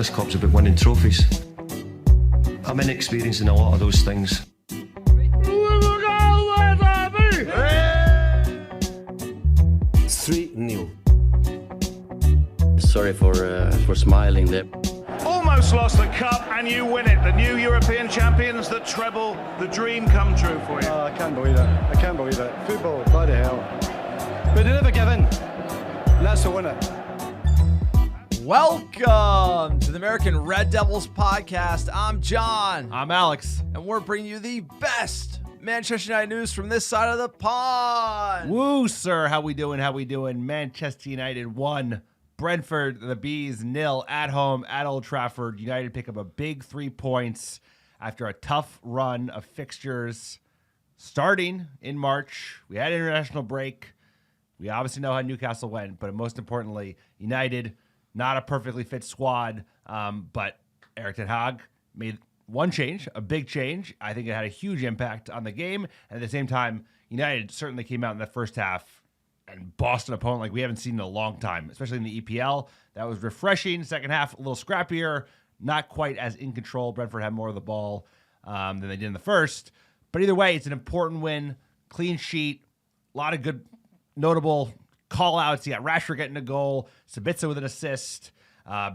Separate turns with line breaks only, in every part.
This club's about winning trophies. I'm inexperienced in a lot of those things.
3-0. Sorry for smiling there.
Almost lost the cup and you win it. The new European champions, the treble, the dream come true for you.
Oh, I can't believe it. I can't believe it. Football, bloody hell. But they never give in. And that's the winner.
Welcome to the American Red Devils podcast. I'm John.
I'm Alex.
And we're bringing you the best Manchester United news from this side of the pond.
Woo, sir. How we doing? How we doing? Manchester United 1. Brentford, the Bees 0 at home at Old Trafford. United pick up a big 3 points after a tough run of fixtures starting in March. We had an international break. We obviously know how Newcastle went, but most importantly, United, not a perfectly fit squad, but Erik ten Hag made one change, a big change. I think it had a huge impact on the game. And at the same time, United certainly came out in the first half and bossed an opponent like we haven't seen in a long time, especially in the EPL. That was refreshing. Second half, a little scrappier, not quite as in control. Brentford had more of the ball than they did in the first. But either way, it's an important win. Clean sheet, a lot of good, notable call-outs. You got Rashford getting a goal, Sabitzer with an assist.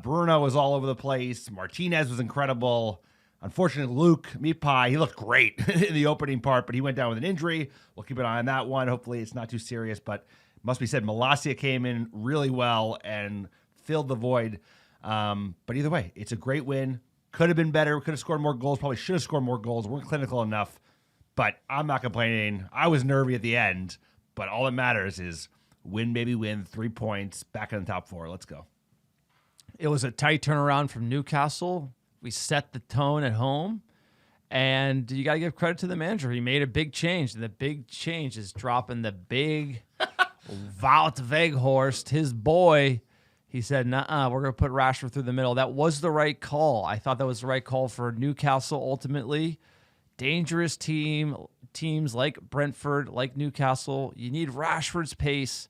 Bruno was all over the place. Martinez was incredible. Unfortunately, Luke Meatpie, he looked great in the opening part, but he went down with an injury. We'll keep an eye on that one. Hopefully it's not too serious, but it must be said, Malacia came in really well and filled the void. But either way, it's a great win. Could have been better. Could have scored more goals. Probably should have scored more goals. Weren't clinical enough, but I'm not complaining. I was nervy at the end, but all that matters is win, baby, win. 3 points, back in the top 4. Let's go.
It was a tight turnaround from Newcastle. We set the tone at home, and you got to give credit to the manager. He made a big change, and the big change is dropping the big Wout Weghorst, his boy. He said, "Nuh-uh, we're going to put Rashford through the middle." That was the right call. I thought that was the right call for Newcastle ultimately. Dangerous teams like Brentford, like Newcastle. You need Rashford's pace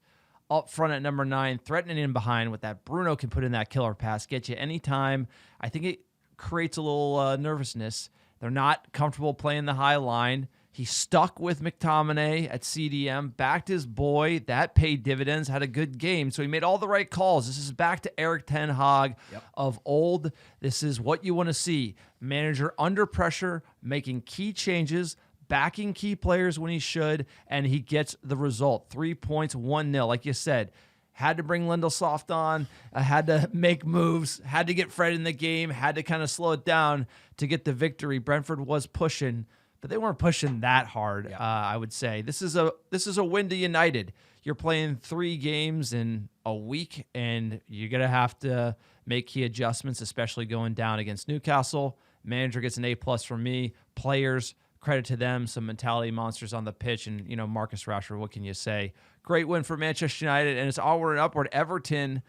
up front at number 9, threatening in behind with that. Bruno can put in that killer pass, get you anytime. I think it creates a little nervousness. They're not comfortable playing the high line. He stuck with McTominay at CDM, backed his boy. That paid dividends, had a good game. So he made all the right calls. This is back to Erik ten Hag of old. This is what you want to see. Manager under pressure, making key changes, backing key players when he should, and he gets the result. 3 points, 1-0. Like you said, had to bring Lindelof on, had to make moves, had to get Fred in the game, had to kind of slow it down to get the victory. Brentford was pushing, but they weren't pushing that hard, I would say. This is a win to United. You're playing 3 games in a week, and you're going to have to make key adjustments, especially going down against Newcastle. Manager gets an A+ from me. Players, credit to them, some mentality monsters on the pitch, and Marcus Rashford, what can you say? Great win for Manchester United, and it's onward and upward. Everton,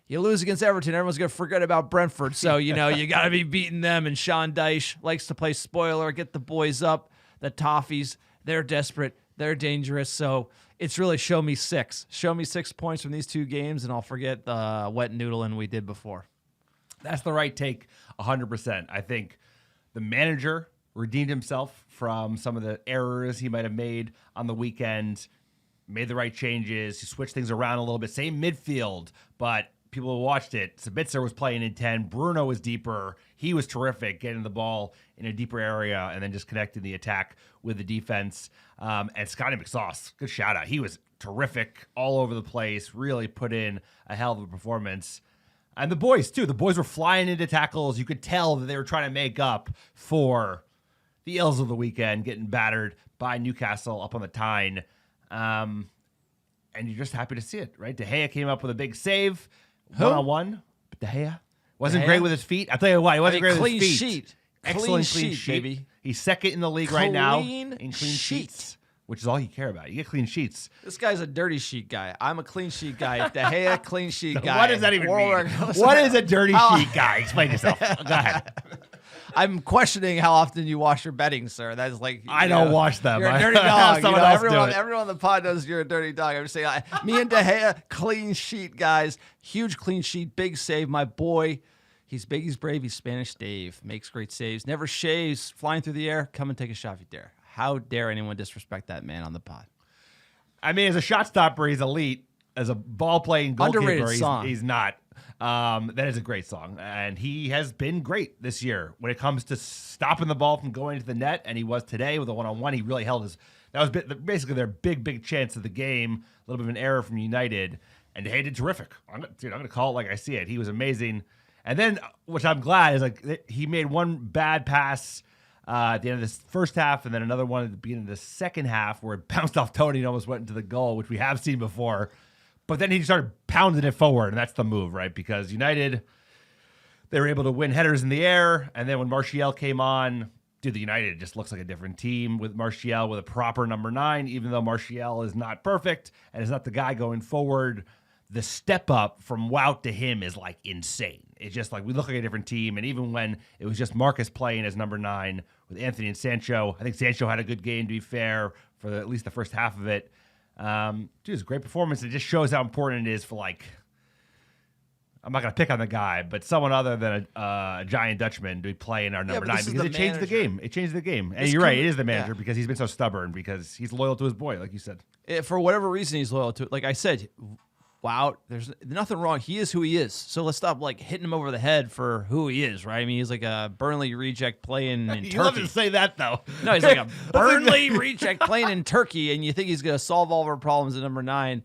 you lose against Everton, everyone's going to forget about Brentford, so you got to be beating them, and Sean Dyche likes to play spoiler, get the boys up. The Toffees, they're desperate, they're dangerous, so it's really show me 6. Show me 6 points from these 2 games, and I'll forget the wet noodling we did before.
That's the right take, 100%. I think the manager redeemed himself from some of the errors he might have made on the weekend, made the right changes, he switched things around a little bit. Same midfield, but people who watched it, Sabitzer was playing in 10, Bruno was deeper. He was terrific, getting the ball in a deeper area and then just connecting the attack with the defense. And Scotty McSauce, good shout out. He was terrific all over the place, really put in a hell of a performance. And the boys, too. The boys were flying into tackles. You could tell that they were trying to make up for the ills of the weekend, getting battered by Newcastle up on the Tyne. And you're just happy to see it, right? De Gea came up with a big save, one-on-one. But De Gea wasn't great with his feet. I'll tell you what, he wasn't great with his feet.
Sheet.
Excellent
clean sheet, baby.
He's second in the league right now
Clean
in clean
sheet.
sheets, which is all you care about. You get clean sheets.
This guy's a dirty sheet guy. I'm a clean sheet guy. De Gea, clean sheet guy.
What does that even mean? What is a dirty sheet guy? Explain yourself. Go ahead.
I'm questioning how often you wash your bedding, sir. That's like
I don't wash them.
You're a dirty dog.
Someone else do it.
Everyone on the pod knows you're a dirty dog. I'm just saying, me and De Gea, clean sheet guys. Huge clean sheet, big save. My boy, He's big, he's brave, he's Spanish Dave. Makes great saves, never shaves, flying through the air. Come and take a shot if you dare. How dare anyone disrespect that man on the pod?
I mean, as a shot stopper, he's elite. As a ball-playing goalkeeper, he's not. That is a great song, and he has been great this year when it comes to stopping the ball from going to the net, and he was today with a one-on-one. He really held his – that was basically their big chance of the game, a little bit of an error from United, and he did terrific. I'm going to call it like I see it. He was amazing. And then, which I'm glad, is like he made one bad pass at the end of this first half, and then another one at the beginning of the second half where it bounced off Tony and almost went into the goal, which we have seen before. But then he started pounding it forward, and that's the move, right? Because United, they were able to win headers in the air, and then when Martial came on, dude, the United just looks like a different team with Martial with a proper number 9, even though Martial is not perfect and is not the guy going forward. The step up from Wout to him is like insane. It's just like we look like a different team. And even when it was just Marcus playing as number 9 with Anthony and Sancho, I think Sancho had a good game, to be fair, for at least the first half of it. Dude, it's a great performance. It just shows how important it is for, like, I'm not going to pick on the guy, but someone other than a Giant Dutchman to be playing our number 9 because it changed the game. It changed the game. And you're right, it is the manager because he's been so stubborn because he's loyal to his boy, like you said.
For whatever reason, he's loyal to it. Like I said, wow, there's nothing wrong. He is who he is. So let's stop like hitting him over the head for who he is, right? I mean, he's like a Burnley reject playing in Turkey.
You love to say that, though.
No, he's like a Burnley reject playing in Turkey, and you think he's going to solve all of our problems at number 9.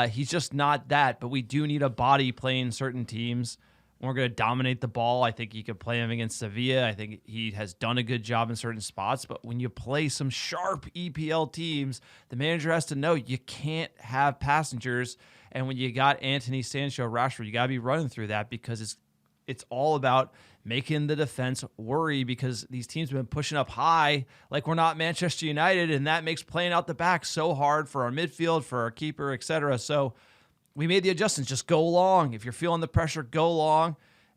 He's just not that, but we do need a body playing certain teams. We're going to dominate the ball. I think you could play him against Sevilla. I think he has done a good job in certain spots, but when you play some sharp EPL teams, the manager has to know you can't have passengers. And when you got Anthony, Sancho, Rashford, you got to be running through that because it's all about making the defense worry because these teams have been pushing up high like we're not Manchester United, and that makes playing out the back so hard for our midfield, for our keeper, etc. So we made the adjustments. Just go long. If you're feeling the pressure, go long.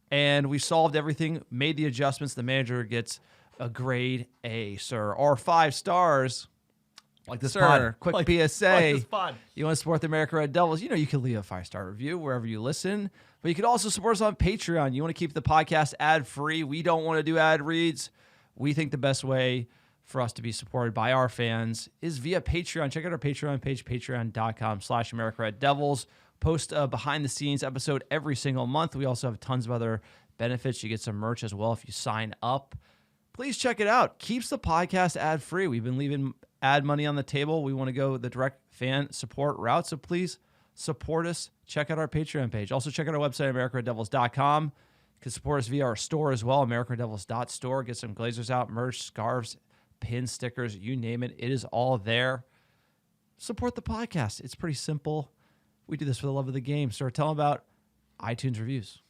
And we solved everything, made the adjustments. The manager gets a grade A, sir, or 5 stars.
Like this
Sir,
pod.
quick
like,
PSA.
Like this pod.
You want to support the America Red Devils? You know you can leave a 5-star review wherever you listen. But you can also support us on Patreon. You want to keep the podcast ad-free. We don't want to do ad reads. We think the best way for us to be supported by our fans is via Patreon. Check out our Patreon page, patreon.com/America Red Devils. Post a behind-the-scenes episode every single month. We also have tons of other benefits. You get some merch as well if you sign up. Please check it out. Keeps the podcast ad-free. We've been leaving ad money on the table. We want to go the direct fan support route, so please support us. Check out our Patreon page. Also, check out our website, AmericaRedDevils.com. You can support us via our store as well, AmericaRedDevils.store. Get some Glazers out, merch, scarves, pins, stickers, you name it. It is all there. Support the podcast. It's pretty simple. We do this for the love of the game. So tell them about iTunes reviews.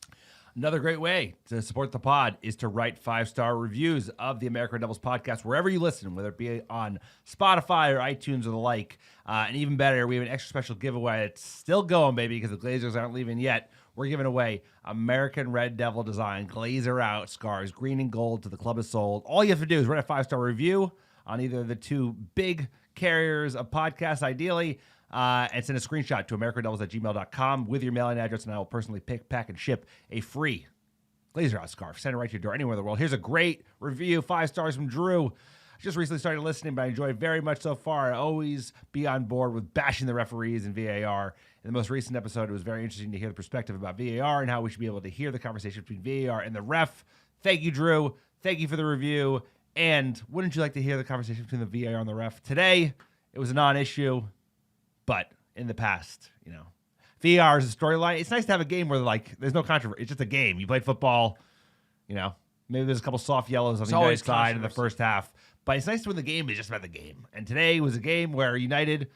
Another great way to support the pod is to write 5-star reviews of the America Devils podcast wherever you listen, whether it be on Spotify or iTunes or the like. And even better, we have an extra special giveaway that's still going, baby, because the Glazers aren't leaving yet. We're giving away American Red Devil design Glazer out scarves, green and gold to the club is sold. All you have to do is write a 5-star review on either of the 2 big carriers of podcasts, ideally, and send a screenshot to americadevils@gmail.com with your mailing address, and I will personally pick, pack, and ship a free Glazer out scarf. Send it right to your door anywhere in the world. Here's a great review, 5 stars from Drew. I just recently started listening, but I enjoy it very much so far. I always be on board with bashing the referees and VAR. In the most recent episode, it was very interesting to hear the perspective about VAR and how we should be able to hear the conversation between VAR and the ref. Thank you, Drew. Thank you for the review. And wouldn't you like to hear the conversation between the VAR and the ref? Today, it was a non-issue. But in the past, you know, VAR is a storyline. It's nice to have a game where, like, there's no controversy. It's just a game. You played football, you know, maybe there's a couple soft yellows on the United side in the first half. But it's nice when the game is just about the game. And today was a game where United,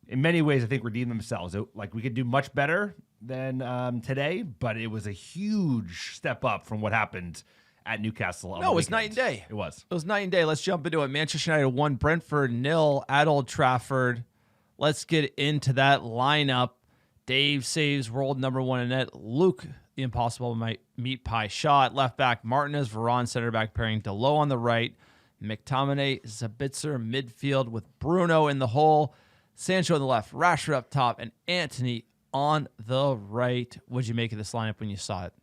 in many ways, I think, redeemed themselves. Like, we could do much better than today, but it was a huge step up from what happened at Newcastle.
No, it was night and day.
It was.
It was night and day. Let's jump into it. Manchester United won, Brentford 0 at Old Trafford. Let's get into that lineup. Dave saves world number 1 in net. Luke, the impossible meat pie shot. Left back, Martinez, Varane, center back pairing. Delo on the right. McTominay, Sabitzer, midfield with Bruno in the hole. Sancho on the left. Rashford up top. And Anthony on the right. What'd you make of this lineup when you saw it?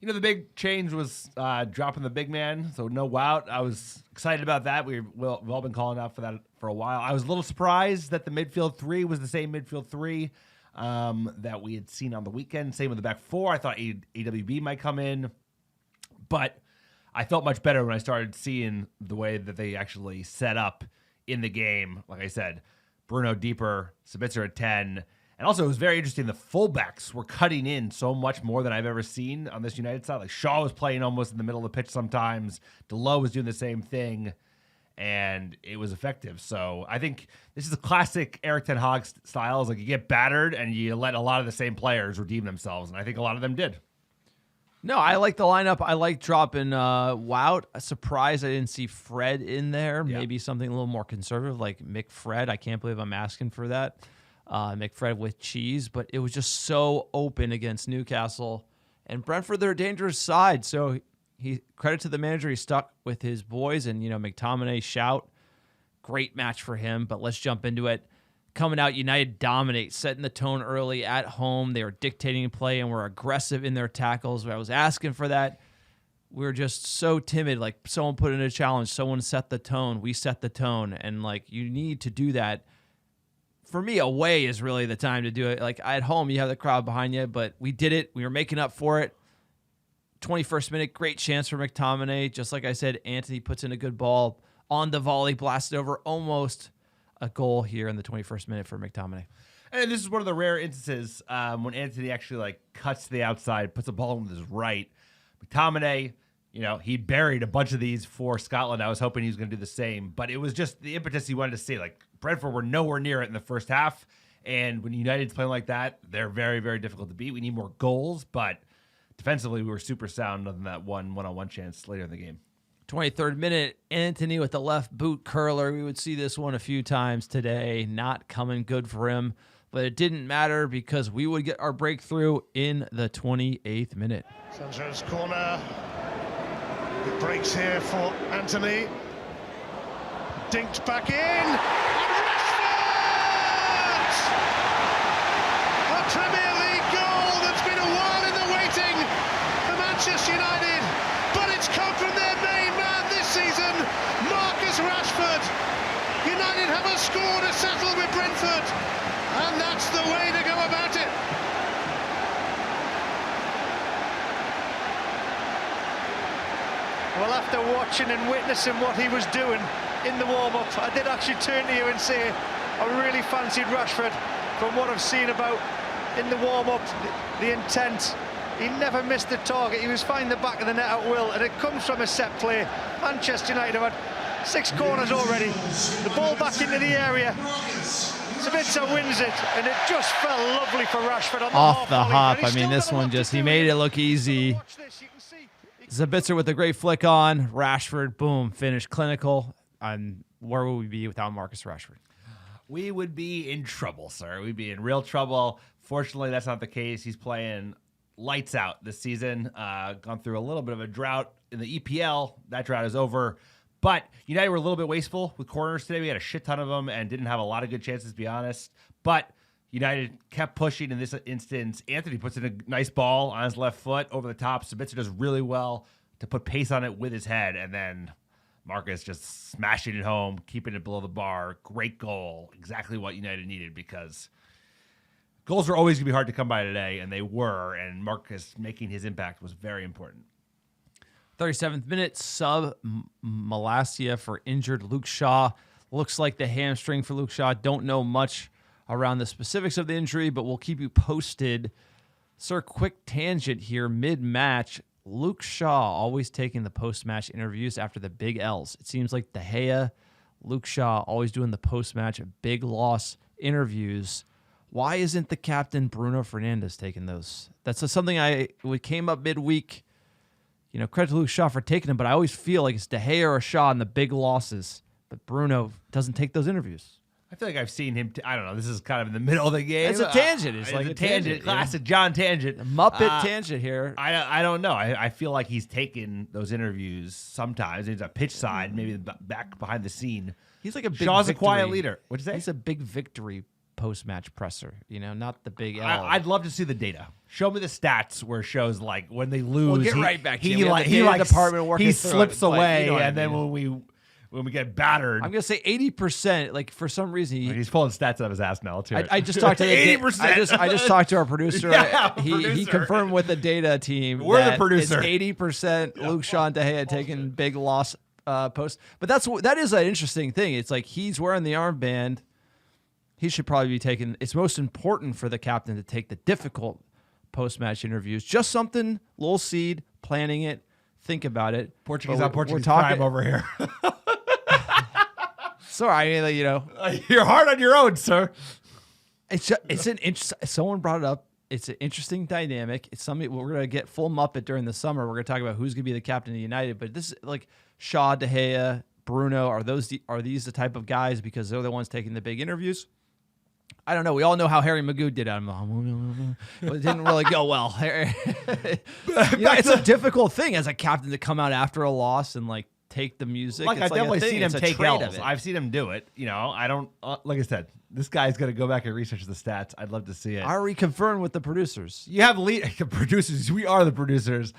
The big change was dropping the big man, so no Wout. I was excited about that. We've all been calling out for that for a while. I was a little surprised that the midfield three was the same midfield three that we had seen on the weekend. Same with the back four. I thought AWB might come in, but I felt much better when I started seeing the way that they actually set up in the game. Like I said, Bruno deeper, Sabitzer at 10. And also, it was very interesting. The fullbacks were cutting in so much more than I've ever seen on this United side. Like Shaw was playing almost in the middle of the pitch sometimes. Delo was doing the same thing, and it was effective. So I think this is a classic Eric Ten Hag style. It's like you get battered and you let a lot of the same players redeem themselves, and I think a lot of them did.
No, I like the lineup. I like dropping Wout. Surprised I didn't see Fred in there.
Yeah.
Maybe something a little more conservative like Mick Fred. I can't believe I'm asking for that. McFred with cheese, but it was just so open against Newcastle. And Brentford, they're a dangerous side. So he credit to the manager. He stuck with his boys, and, McTominay shout. Great match for him, but let's jump into it. Coming out, United dominate, setting the tone early at home. They were dictating play and were aggressive in their tackles. I was asking for that. We were just so timid. Like, someone put in a challenge. Someone set the tone. We set the tone. And, you need to do that. For me, away is really the time to do it. Like, at home, you have the crowd behind you, but we did it. We were making up for it. 21st minute, great chance for McTominay. Just like I said, Anthony puts in a good ball on the volley, blasted over, almost a goal here in the 21st minute for McTominay.
And this is one of the rare instances when Anthony actually cuts to the outside, puts the ball with his right. McTominay, he buried a bunch of these for Scotland. I was hoping he was going to do the same, but it was just the impetus he wanted to see. Brentford were nowhere near it in the first half, and when United's playing like that, they're very, very difficult to beat. We need more goals, but defensively, we were super sound on that one-on-one chance later in the game.
23rd minute, Anthony with the left boot curler. We would see this one a few times today. Not coming good for him, but it didn't matter because we would get our breakthrough in the 28th minute.
Sancho's corner. It breaks here for Anthony. Dinked back in. And Rashford! A Premier League goal that's been a while in the waiting for Manchester United, but it's come from their main man this season, Marcus Rashford. United have a score to settle with Brentford, and that's the way to go about it. Well, after watching and witnessing what he was doing in the warm-up, I did actually turn to you and say I really fancied Rashford from what I've seen about in the warm-up, the intent. He never missed the target. He was finding the back of the net at will, and it comes from a set play. Manchester United have had 6 corners already. The ball back into the area. Sabitzer wins it, and it just fell lovely for Rashford on the
off the
volley,
hop.
but he's
I mean,
still
this
got a
one
lot to
just, he
do
made
here.
it look easy.
Watch this, you can see.
Zabitzer with a great flick on. Rashford, boom, finish clinical. And where would we be without Marcus Rashford?
We would be in trouble, sir. We'd be in real trouble. Fortunately, that's not the case. He's playing lights out this season. Gone through a little bit of a drought in the EPL. That drought is over. But United were a little bit wasteful with corners today. We had a shit ton of them and didn't have a lot of good chances, to be honest. But United kept pushing in this instance. Anthony puts in a nice ball on his left foot over the top. Sabitzer does really well to put pace on it with his head. And then Marcus just smashing it home, keeping it below the bar. Great goal. Exactly what United needed, because goals are always going to be hard to come by today, and they were. And Marcus making his impact was very important.
37th minute, sub Malacia for injured Luke Shaw. Looks like the hamstring for Luke Shaw. Don't know much around the specifics of the injury, but we'll keep you posted. Sir, quick tangent here, mid-match. Luke Shaw always taking the post-match interviews after the big L's. It seems like De Gea, Luke Shaw always doing the post-match big loss interviews. Why isn't the captain Bruno Fernandes taking those? That's something it came up midweek. Credit to Luke Shaw for taking them, but I always feel like it's De Gea or Shaw in the big losses. But Bruno doesn't take those interviews.
I feel like I've seen him. I don't know. This is kind of in the middle of the game.
It's a tangent. It's like
a tangent. Classic John tangent.
Muppet tangent here.
I don't know. I feel like he's taken those interviews sometimes. He's a pitch side, maybe back behind the scene.
He's like a big
Shaw's
victory.
a quiet leader. What'd you say?
He's a big victory post-match presser. Not the big L.
I'd love to see the data. Show me the stats where it shows like when they lose.
We'll get right back to you.
He
We have
like
the
he
data
like
department working
he
through
slips
it, but
away,
you know what I
and then
mean.
when we get battered,
I'm gonna say 80%. Like for some reason,
he's pulling stats out of his ass now too.
I just talked to
80%.
I just talked to our producer.
Yeah,
He
producer.
confirmed with the data team.
We're the
that
producer.
It's 80% Luke Shaw and De Gea taking big loss posts. But that is an interesting thing. It's like he's wearing the armband. He should probably be taking. It's most important for the captain to take the difficult post-match interviews. Just something, little seed, planning it, think about it.
Portuguese
But
on Portuguese crime over here.
Sorry,
You're hard on your own, sir.
Someone brought it up. It's an interesting dynamic. It's something we're gonna get full Muppet during the summer. We're gonna talk about who's gonna be the captain of United. But this is like Shaw, De Gea, Bruno. Are these the type of guys because they're the ones taking the big interviews? I don't know. We all know how Harry Magoo did it. But it didn't really go well. It's a difficult thing as a captain to come out after a loss and like take the music.
Like
It's
I've definitely
a thing.
seen him
It's a
take
trait of
L's.
it.
I've seen him do it. I don't like I said. This guy's gonna go back and research the stats. I'd love to see it.
I already confirmed with the producers.
You have producers. We are the producers.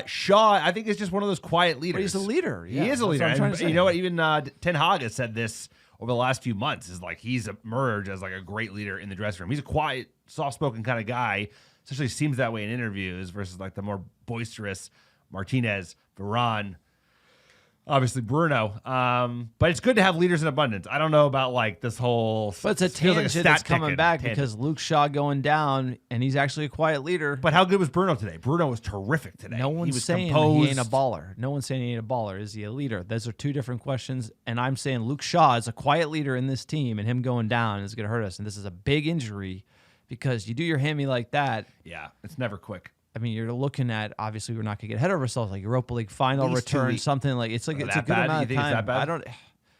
Shaw, I think, is just one of those quiet leaders.
But he's a leader.
He
Yeah,
is a
that's
leader.
what I'm trying
And
to say.
you know what? Even Ten Hag has said this over the last few months. Is like he's emerged as like a great leader in the dressing room. He's a quiet, soft-spoken kind of guy. Especially seems that way in interviews versus like the more boisterous Martinez, Varane. Obviously Bruno, but it's good to have leaders in abundance. I don't know about like this whole.
But it's a
feels like
tangent that's
stat
coming
picking
back
tangent.
because Luke Shaw going down, and he's actually a quiet leader.
But how good was Bruno today? Bruno was terrific today.
No
he
one's
was
saying
composed.
he ain't a baller. No one's saying he ain't a baller. Is he a leader? Those are two different questions. And I'm saying Luke Shaw is a quiet leader in this team, and him going down is going to hurt us. And this is a big injury because you do your hammy like that.
Yeah, it's never quick.
I mean, you're looking at, obviously, we're not going to get ahead of ourselves, like Europa League final
At least 2
return,
weeks.
something like it's like
Oh,
it's
that
a good
bad?
amount
You
of
think it's
time.
that bad?
I don't.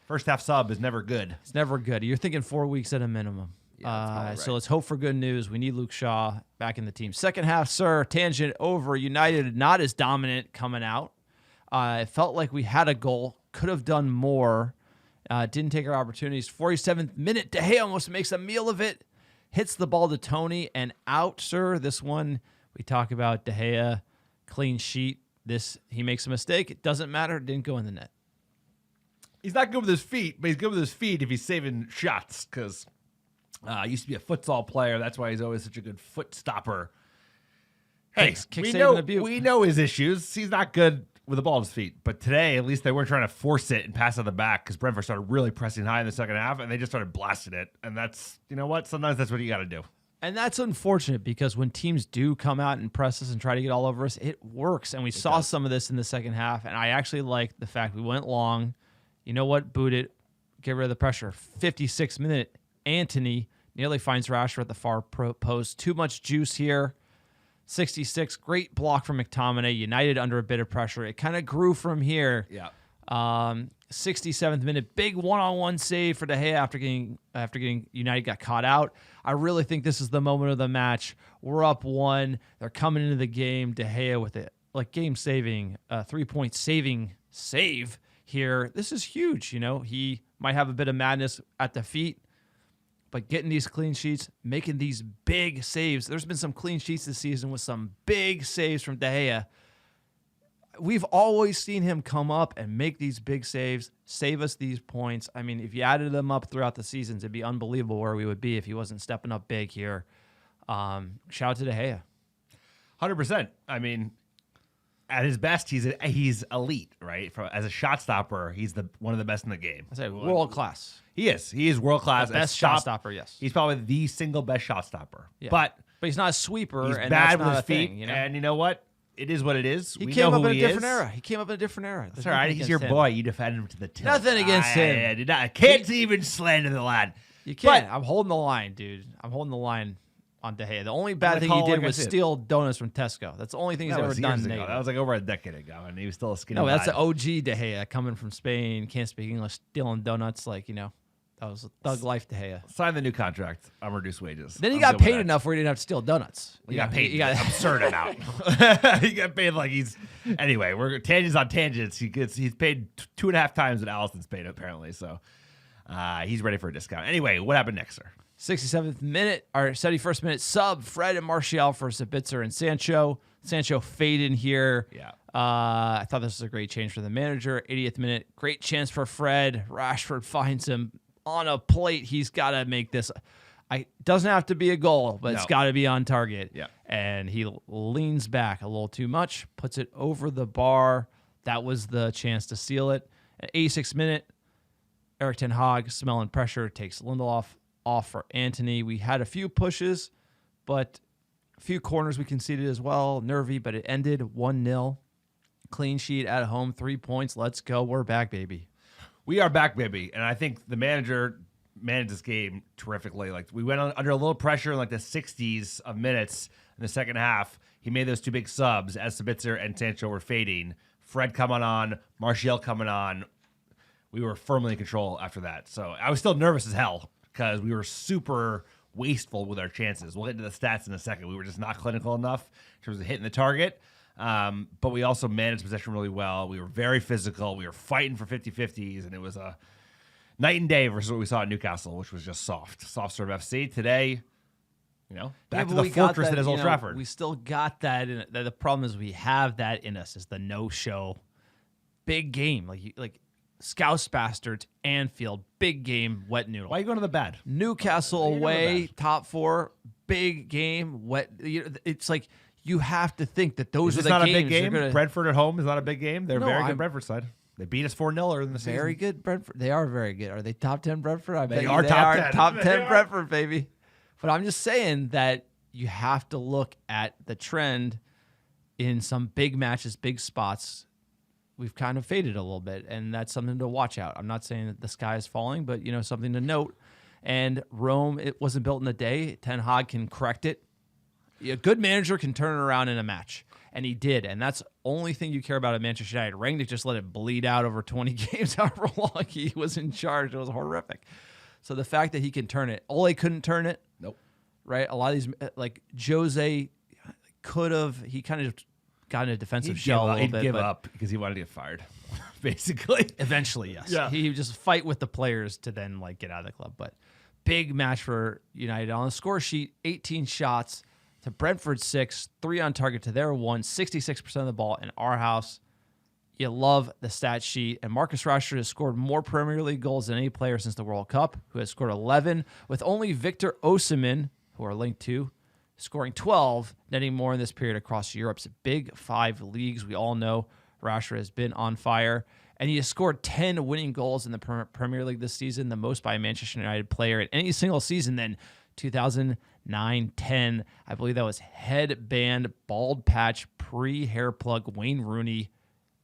First half sub is never good.
It's never good. You're thinking 4 weeks at a minimum.
Yeah, that's probably right.
So let's hope for good news. We need Luke Shaw back in the team. Second half, sir, tangent over. United not as dominant coming out. It felt like we had a goal, could have done more. Didn't take our opportunities. 47th minute, De Gea almost makes a meal of it. Hits the ball to Tony and out, sir. This one, we talk about De Gea, clean sheet. He makes a mistake. It doesn't matter. It didn't go in the net.
He's not good with his feet, but he's good with his feet if he's saving shots because he used to be a futsal player. That's why he's always such a good foot stopper. Hey,
Kick
we
save
know
and abuse.
we know his issues. He's not good with the ball at his feet. But today, at least they weren't trying to force it and pass on the back because Brentford started really pressing high in the second half, and they just started blasting it. And that's, you know what? Sometimes that's what you got to do.
And that's unfortunate because when teams do come out and press us and try to get all over us, it works. And we saw some of this in the second half. And I actually like the fact we went long. You know what? Boot it. Get rid of the pressure. 56th minute, Anthony nearly finds Rashford at the far post. Too much juice here. 66, great block from McTominay. United under a bit of pressure. It kind of grew from here.
Yeah.
67th minute, big one-on-one save for De Gea after getting United got caught out. I really think this is the moment of the match. We're up 1. They're coming into the game. De Gea with it, like game-saving, 3-point saving save here. This is huge. He might have a bit of madness at the feet, but getting these clean sheets, making these big saves. There's been some clean sheets this season with some big saves from De Gea. We've always seen him come up and make these big saves, save us these points. I mean, if you added them up throughout the seasons, it'd be unbelievable where we would be if he wasn't stepping up big here. Shout out to De Gea.
100%. I mean, at his best, he's elite, right? As a shot stopper, he's one of the best in the game.
I say world class.
He is world class.
The best shot stopper, yes.
He's probably the single best shot stopper.
Yeah.
But
he's not a sweeper.
he's
and
bad
that's
with
not
his
a
feet.
thing,
And you know what? It is what it is.
He
We
came
know
up
who
in a
he
different
is.
era. He came up in a different era.
That's all right. He's your boy. You defend him to the tilt.
Nothing against him.
I can't even slander the lad.
You can't.
But-
I'm holding the line, dude. I'm holding the line on De Gea. The only bad
gonna
thing he
call it
did
like I
was
said.
steal donuts from Tesco. That's the only thing he's
That
ever
was
done.
years ago.
negative.
That was like over a decade ago, and he was still a skinny
No, that's
lad.
the OG De Gea coming from Spain, can't speak English, stealing donuts. That was thug life De Gea.
Sign the new contract on reduced wages.
Then he
I'm
got
good with
paid
that.
enough where he didn't have to steal donuts.
He got paid
He got
an absurd amount. He got paid like he's anyway. We're tangents on tangents. He's paid 2.5 times what Allison's paid apparently. So he's ready for a discount. Anyway, what happened next, sir?
67th minute, or 71st minute sub, Fred and Martial for Sabitzer and Sancho. Sancho faded in here.
Yeah.
I thought this was a great change for the manager. 80th minute, great chance for Fred. Rashford finds him on a plate. He's got to make this. Doesn't have to be a goal, but it's got to be on target.
Yeah.
And he leans back a little too much, puts it over the bar. That was the chance to seal it. At 86th minute, Erik ten Hag, smelling pressure, takes Lindelof off for Antony. We had a few pushes, but a few corners we conceded as well. Nervy, but it ended 1-0. Clean sheet at home, 3 points. Let's go. We're back, baby.
We are back, baby. And I think the manager managed this game terrifically. Like, we went under a little pressure in like the 60s of minutes in the second half. He made those two big subs as Sabitzer and Sancho were fading. Fred coming on, Martial coming on. We were firmly in control after that. So I was still nervous as hell because we were super wasteful with our chances. We'll get into the stats in a second. We were just not clinical enough in terms of hitting the target. But we also managed possession really well. We were very physical. We were fighting for 50-50s, and it was a night and day versus what we saw at Newcastle, which was just soft serve FC. Today, back to the fortress that is Old Trafford.
We still got that. The problem is we have that in us. Is the no-show, big game like Scouse Bastards, Anfield, big game, wet noodle.
Why are you going to the bed?
Newcastle away, top 4, big game, wet. It's like you have to think that those are the games.
It's not a big game. Brentford at home is not a big game. They're very good Brentford side. They beat us 4-0 earlier in the season.
Very good Brentford. They are very good. Are they top 10 Brentford? I bet
they are top 10.
Top 10 Brentford, baby. But I'm just saying that you have to look at the trend in some big matches, big spots. We've kind of faded a little bit, and that's something to watch out. I'm not saying that the sky is falling, but something to note. And Rome, it wasn't built in a day. Ten Hag can correct it. A good manager can turn it around in a match, and he did. And that's the only thing you care about at Manchester United. Rangnick just let it bleed out over 20 games, however long he was in charge. It was horrific. So the fact that he can turn it, Ole couldn't turn it.
Nope.
Right? A lot of these, like Jose could have. He kind of got in a defensive shell a little bit.
He'd give up because he wanted to get fired, basically.
Eventually, yes.
Yeah.
He would just fight with the players to then get out of the club. But big match for United. On the score sheet, 18 shots to Brentford 6, 3 on target to their 1, 66% of the ball in our house. You love the stat sheet. And Marcus Rashford has scored more Premier League goals than any player since the World Cup, who has scored 11, with only Victor Osimhen, who are linked to, scoring 12, netting more in this period across Europe's big 5 leagues. We all know Rashford has been on fire. And he has scored 10 winning goals in the Premier League this season, the most by a Manchester United player in any single season then 2009-10. I believe that was headband, bald patch, pre-hair plug, Wayne Rooney.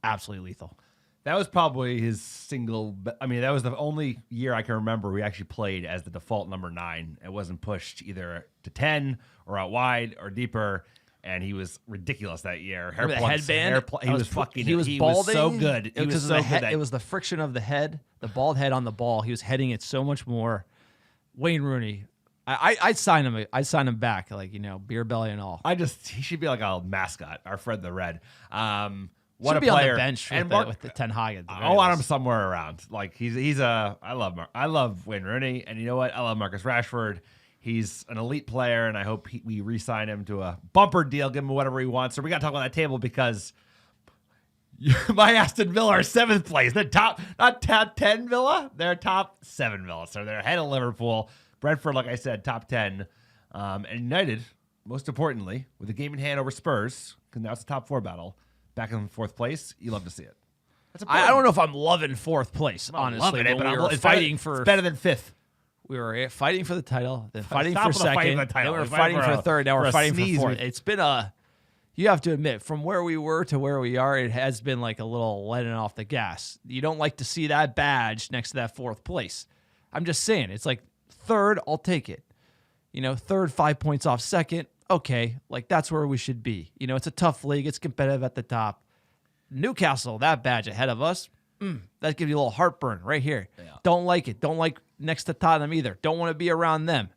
Absolutely lethal.
That was probably his single. That was the only year I can remember we actually played as the default number 9. It wasn't pushed either to 10 or out wide or deeper. And he was ridiculous that year.
Hair plugs, headband.
He was fucking.
He was balding.
Was so good. He was so good.
It was the friction of the head, the bald head on the ball. He was heading it so much more. Wayne Rooney. I'd sign him. I'd sign him back, beer belly and all.
He should be like a mascot. Our Fred the Red.
What a player! On the bench with the Ten Hag.
I want him somewhere around. I love Wayne Rooney, and you know what? I love Marcus Rashford. He's an elite player, and I hope we re-sign him to a bumper deal, give him whatever he wants. So we got to talk about that table because my Aston Villa are 7th place. They're not top 10 Villa. They're top 7 Villa. So they're ahead of Liverpool. Brentford, like I said, top 10. And United, most importantly, with a game in hand over Spurs, because now it's a top 4 battle, back in 4th place. You love to see it.
I don't know if I'm loving 4th place, honestly.
It's better than 5th.
We were fighting for the title, then fighting for second, then we were fighting for third, now we're fighting for 4th. It's been you have to admit, from where we were to where we are, it has been like a little letting off the gas. You don't like to see that badge next to that 4th place. I'm just saying, it's like 3rd, I'll take it. 3rd, 5 points off 2nd, okay, that's where we should be. It's a tough league, it's competitive at the top. Newcastle, that badge ahead of us, that gives you a little heartburn right here. Yeah. Don't like it. Don't like next to Tottenham either. Don't want to be around them.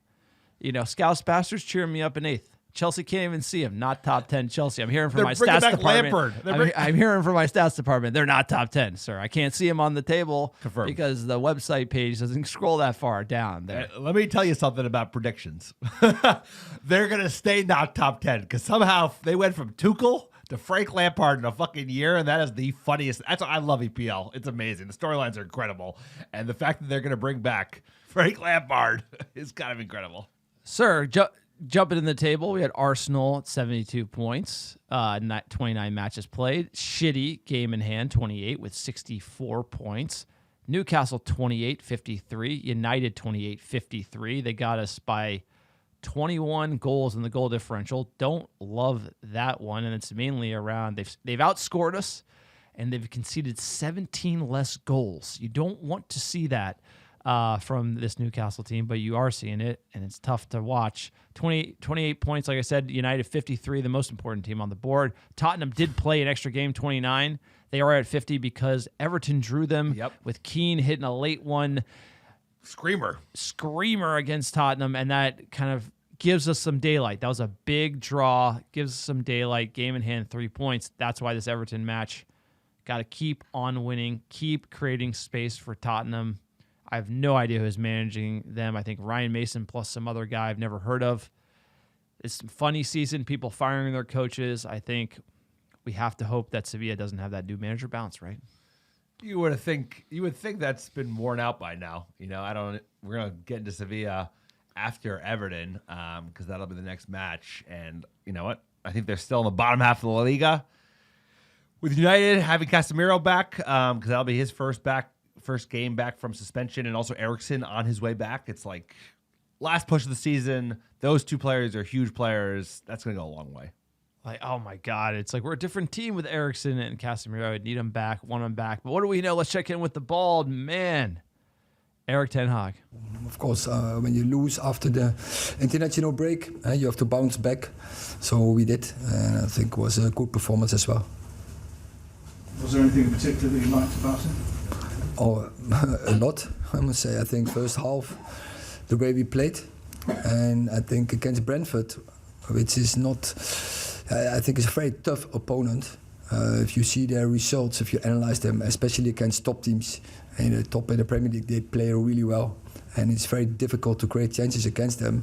Scouse Bastards cheering me up in 8th. Chelsea can't even see him. Not top 10 Chelsea. I'm hearing from
They're
my
bringing
stats
back
department.
Lampard.
I'm hearing from my stats department. They're not top 10, sir. I can't see him on the table
Confirmed.
because the website page doesn't scroll that far down there.
Let me tell you something about predictions. They're going to stay not top 10 because somehow they went from Tuchel to Frank Lampard in a fucking year, and that is the funniest. That's why I love EPL. It's amazing. The storylines are incredible, and the fact that they're going to bring back Frank Lampard is kind of incredible.
Sir, jumping in the table, we had Arsenal at 72 points, 29 matches played. Shitty game in hand, 28 with 64 points. Newcastle 28-53. United 28-53. They got us by 21 goals in the goal differential. Don't love that one, and it's mainly around they've outscored us, and they've conceded 17 less goals. You don't want to see that from this Newcastle team, but you are seeing it, and it's tough to watch. 28 points, like I said, United 53, the most important team on the board. Tottenham did play an extra game, 29. They are at 50 because Everton drew them with Keane hitting a late one. Screamer against Tottenham, and that kind of gives us some daylight. That was a big draw, gives us some daylight. Game in hand, 3 points. That's why this Everton match got to keep on winning, keep creating space for Tottenham. I have no idea who's managing them. I think Ryan Mason plus some other guy I've never heard of. It's a funny season, people firing their coaches. I think we have to hope that Sevilla doesn't have that new manager bounce, right?
You would think that's been worn out by now. You know, we're gonna get into Sevilla after Everton because that'll be the next match. And you know what? I think they're still in the bottom half of the La Liga. With United having Casemiro back because that'll be his first game back from suspension, and also Eriksen on his way back. It's like last push of the season. Those two players are huge players. That's gonna go a long way.
Like, oh my God, it's like we're a different team with Eriksen and Casemiro. I'd need them back, want them back. But what do we know? Let's check in with the bald man, Erik ten Hag.
Of course, when you lose after the international break, you have to bounce back. So we did, and I think it was a good performance as well.
Was there anything in particular that you liked about it?
Oh, a lot, I must say. I think first half, the way we played, and I think against Brentford, which is not... I think it's a very tough opponent. If you see their results, if you analyze them, especially against top teams, in the top in the Premier League, they play really well, and it's very difficult to create chances against them.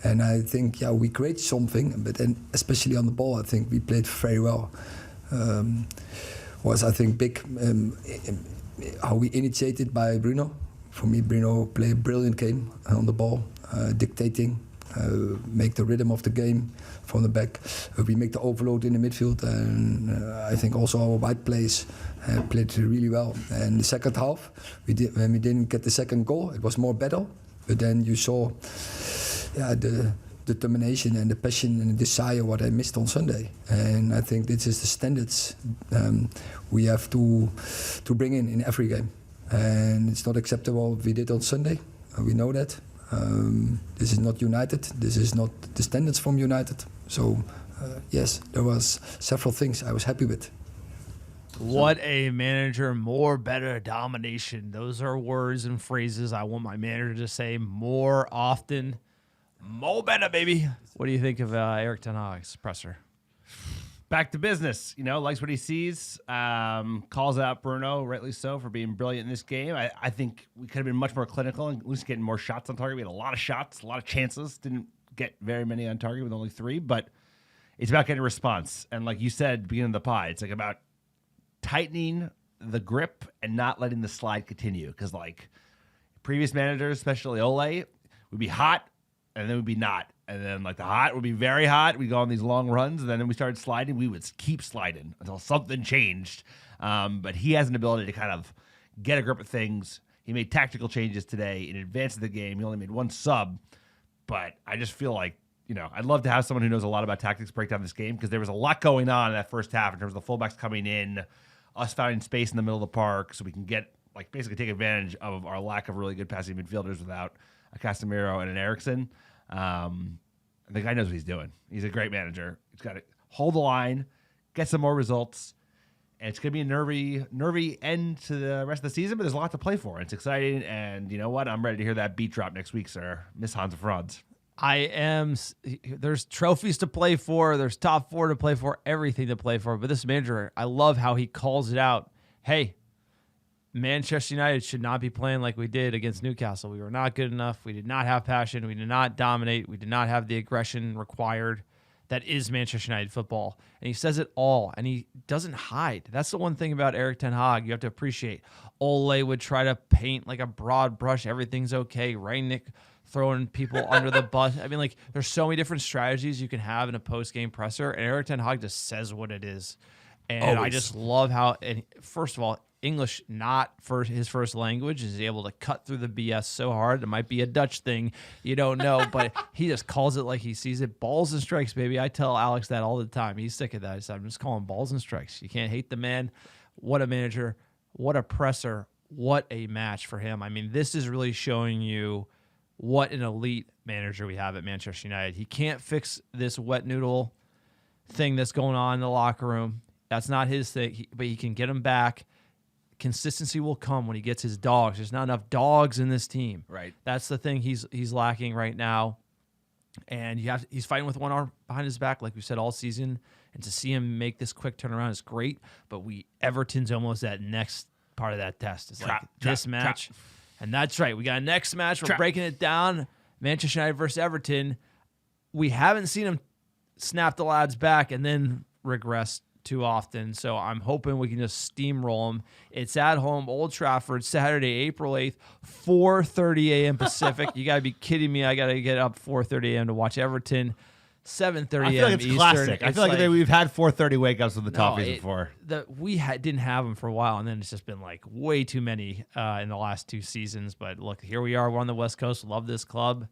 And I think, we create something, but then especially on the ball, I think we played very well. Was I think big how we initiated by Bruno. For me, Bruno played a brilliant game on the ball, dictating. Make the rhythm of the game from the back. We make the overload in the midfield, and I think also our wide players played really well. And the second half, when we didn't get the second goal, it was more battle. But then you saw, the determination and the passion and the desire what I missed on Sunday. And I think this is the standards we have to bring in every game. And it's not acceptable what we did on Sunday. We know that. This is not United. This is not the standards from United. So, yes, there was several things I was happy with.
What a manager, more, better, domination. Those are words and phrases I want my manager to say more often. More, better, baby. What do you think of Erik ten Hag's presser?
Back to business, likes what he sees, calls out Bruno, rightly so, for being brilliant in this game. I think we could have been much more clinical and at least getting more shots on target. We had a lot of shots, a lot of chances. Didn't get very many on target with only 3, but it's about getting a response. And like you said, beginning of the pie, it's like about tightening the grip and not letting the slide continue. Because like previous managers, especially Ole, would be hot and then would be not. And then, like, the hot would be very hot. We'd go on these long runs, and then we started sliding. We would keep sliding until something changed. But he has an ability to kind of get a grip of things. He made tactical changes today in advance of the game. He only made 1 sub. But I just feel like, I'd love to have someone who knows a lot about tactics break down this game because there was a lot going on in that first half in terms of the fullbacks coming in, us finding space in the middle of the park so we can get, like, basically take advantage of our lack of really good passing midfielders without a Casemiro and an Eriksen. The guy knows what he's doing. He's a great manager. He's got to hold the line, get some more results, and it's going to be a nervy end to the rest of the season, but there's a lot to play for. It's exciting, and you know what? I'm ready to hear that beat drop next week, sir. Miss Hans of Franz.
There's trophies to play for. There's top 4 to play for, everything to play for. But this manager, I love how he calls it out. Hey, Manchester United should not be playing like we did against Newcastle. We were not good enough. We did not have passion. We did not dominate. We did not have the aggression required. That is Manchester United football. And he says it all, and he doesn't hide. That's the one thing about Erik ten Hag you have to appreciate. Ole would try to paint like a broad brush. Everything's okay. Rangnick throwing people under the bus. I mean, like, there's so many different strategies you can have in a post-game presser, and Erik ten Hag just says what it is. And
Always.
I just love how, and first of all, English, not for his first language, is able to cut through the BS so hard. It might be a Dutch thing. You don't know, but he just calls it like he sees it. Balls and strikes, baby. I tell Alex that all the time. He's sick of that. I said, I'm just calling balls and strikes. You can't hate the man. What a manager. What a presser. What a match for him. I mean, this is really showing you what an elite manager we have at Manchester United. He can't fix this wet noodle thing that's going on in the locker room. That's not his thing, but he can get him back. Consistency will come when he gets his dogs. There's not enough dogs in this team.
Right.
That's the thing he's lacking right now. And he's fighting with one arm behind his back, like we said all season. And to see him make this quick turnaround is great. But Everton's almost that next part of that test. It's like this match. And that's right. We got a next match. We're breaking it down. Manchester United versus Everton. We haven't seen him snap the lads back and then regress too often. So I'm hoping we can just steamroll them. It's at home, Old Trafford, Saturday, April 8th, 4:30 a.m. Pacific. You got to be kidding me. I got to get up 4:30 a.m. to watch Everton. 7:30 a.m.
I feel like it's
Eastern.
classic. I feel like we've had 4:30 wake-ups with the Toffees before.
We didn't have them for a while, and then it's just been like way too many in the last 2 seasons. But look, here we are. We're on the West Coast. Love this club.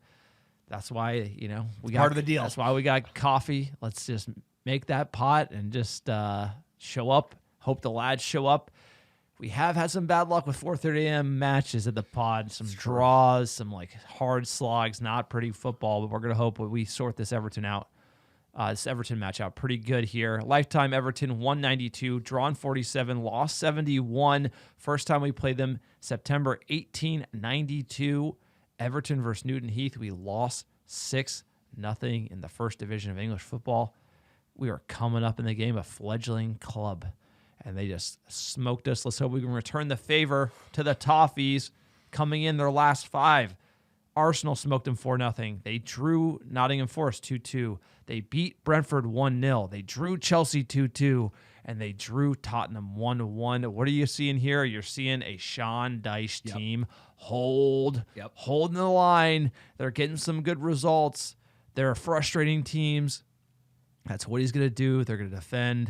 That's why, we got
part of the deal.
That's why we got coffee. Let's just make that pot and just show up. Hope the lads show up. We have had some bad luck with 4:30 a.m. matches at the pod. Some draws, some like hard slogs, not pretty football. But we're gonna hope we sort this Everton out. This Everton match out pretty good here. Lifetime Everton 192, drawn 47, lost 71. First time we played them, September 1892. Everton versus Newton Heath. We lost 6-0 in the first division of English football. We are coming up in the game, a fledgling club, and they just smoked us. Let's hope we can return the favor to the Toffees coming in their last 5. Arsenal smoked them 4-0. They drew Nottingham Forest 2-2. They beat Brentford 1-0. They drew Chelsea 2-2. And they drew Tottenham 1-1. What are you seeing here? You're seeing a Sean Dyche team holding the line. They're getting some good results. They're frustrating teams. That's what he's going to do. They're going to defend.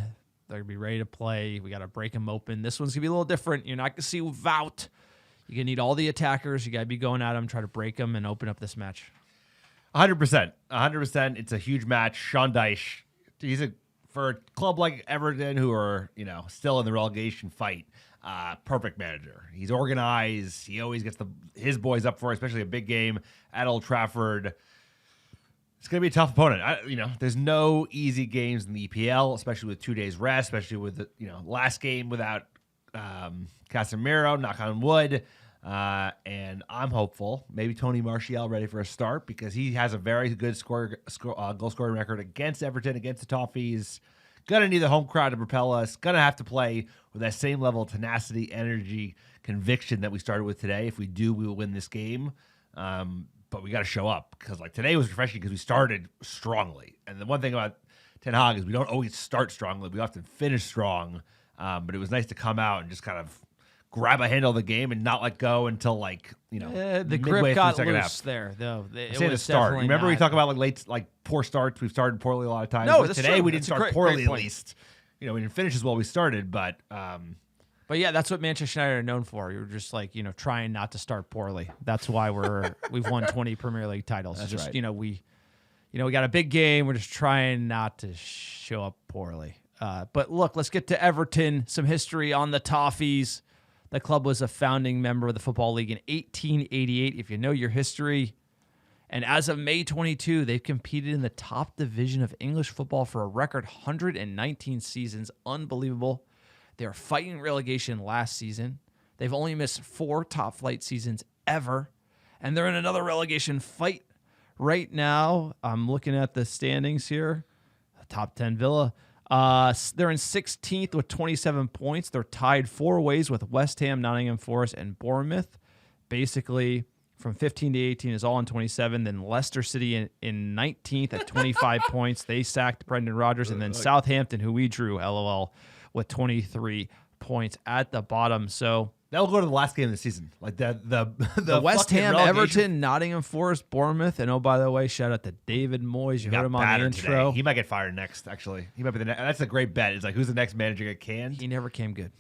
They're going to be ready to play. We got to break them open. This one's going to be a little different. You're not going to see Wout. You're going to need all the attackers. You got to be going at them, try to break them, and open up this match.
100%. 100%. It's a huge match. Sean Dyche, for a club like Everton, who are, still in the relegation fight, perfect manager. He's organized. He always gets his boys up for it, especially a big game at Old Trafford. It's going to be a tough opponent. There's no easy games in the EPL, especially with 2 days rest, especially with the, last game without Casemiro, knock on wood. And I'm hopeful. Maybe Tony Martial ready for a start because he has a very good goal scoring record against Everton, against the Toffees. Gonna need the home crowd to propel us. Gonna have to play with that same level of tenacity, energy, conviction that we started with today. If we do, we will win this game. But we got to show up because today was refreshing because we started strongly. And the one thing about Ten Hag is we don't always start strongly. We often finish strong. But it was nice to come out and just kind of grab a handle of the game and not let go until
the grip got loose there though.
Say the start. Remember we talk about poor starts. We've started poorly a lot of times.
No,
but today
true.
we didn't start poorly at least. We didn't finish as well we started, but
yeah, that's what Manchester United are known for. You're just trying not to start poorly. That's why we've won 20 Premier League titles.
That's
just
right.
we got a big game. We're just trying not to show up poorly. But look, let's get to Everton. Some history on the Toffees. The club was a founding member of the Football League in 1888, if you know your history. And as of May 22, they've competed in the top division of English football for a record 119 seasons. Unbelievable. They're fighting relegation last season. They've only missed 4 top-flight seasons ever. And they're in another relegation fight Right now, I'm looking at the standings here. Top 10 Villa. They're in 16th with 27 points. They're tied 4 ways with West Ham, Nottingham Forest, and Bournemouth. Basically, from 15 to 18 is all in 27. Then Leicester City in 19th at 25 points. They sacked Brendan Rodgers. And then Southampton, who we drew, LOL, with 23 points at the bottom. So
they'll go to the last game of the season. Like the
West Ham,
relegation.
Everton, Nottingham Forest, Bournemouth. And oh, by the way, shout out to David Moyes. You heard him on the intro.
Today. He might get fired next, actually. He might be the next. That's a great bet. It's like, who's the next manager to get canned?
He never came good.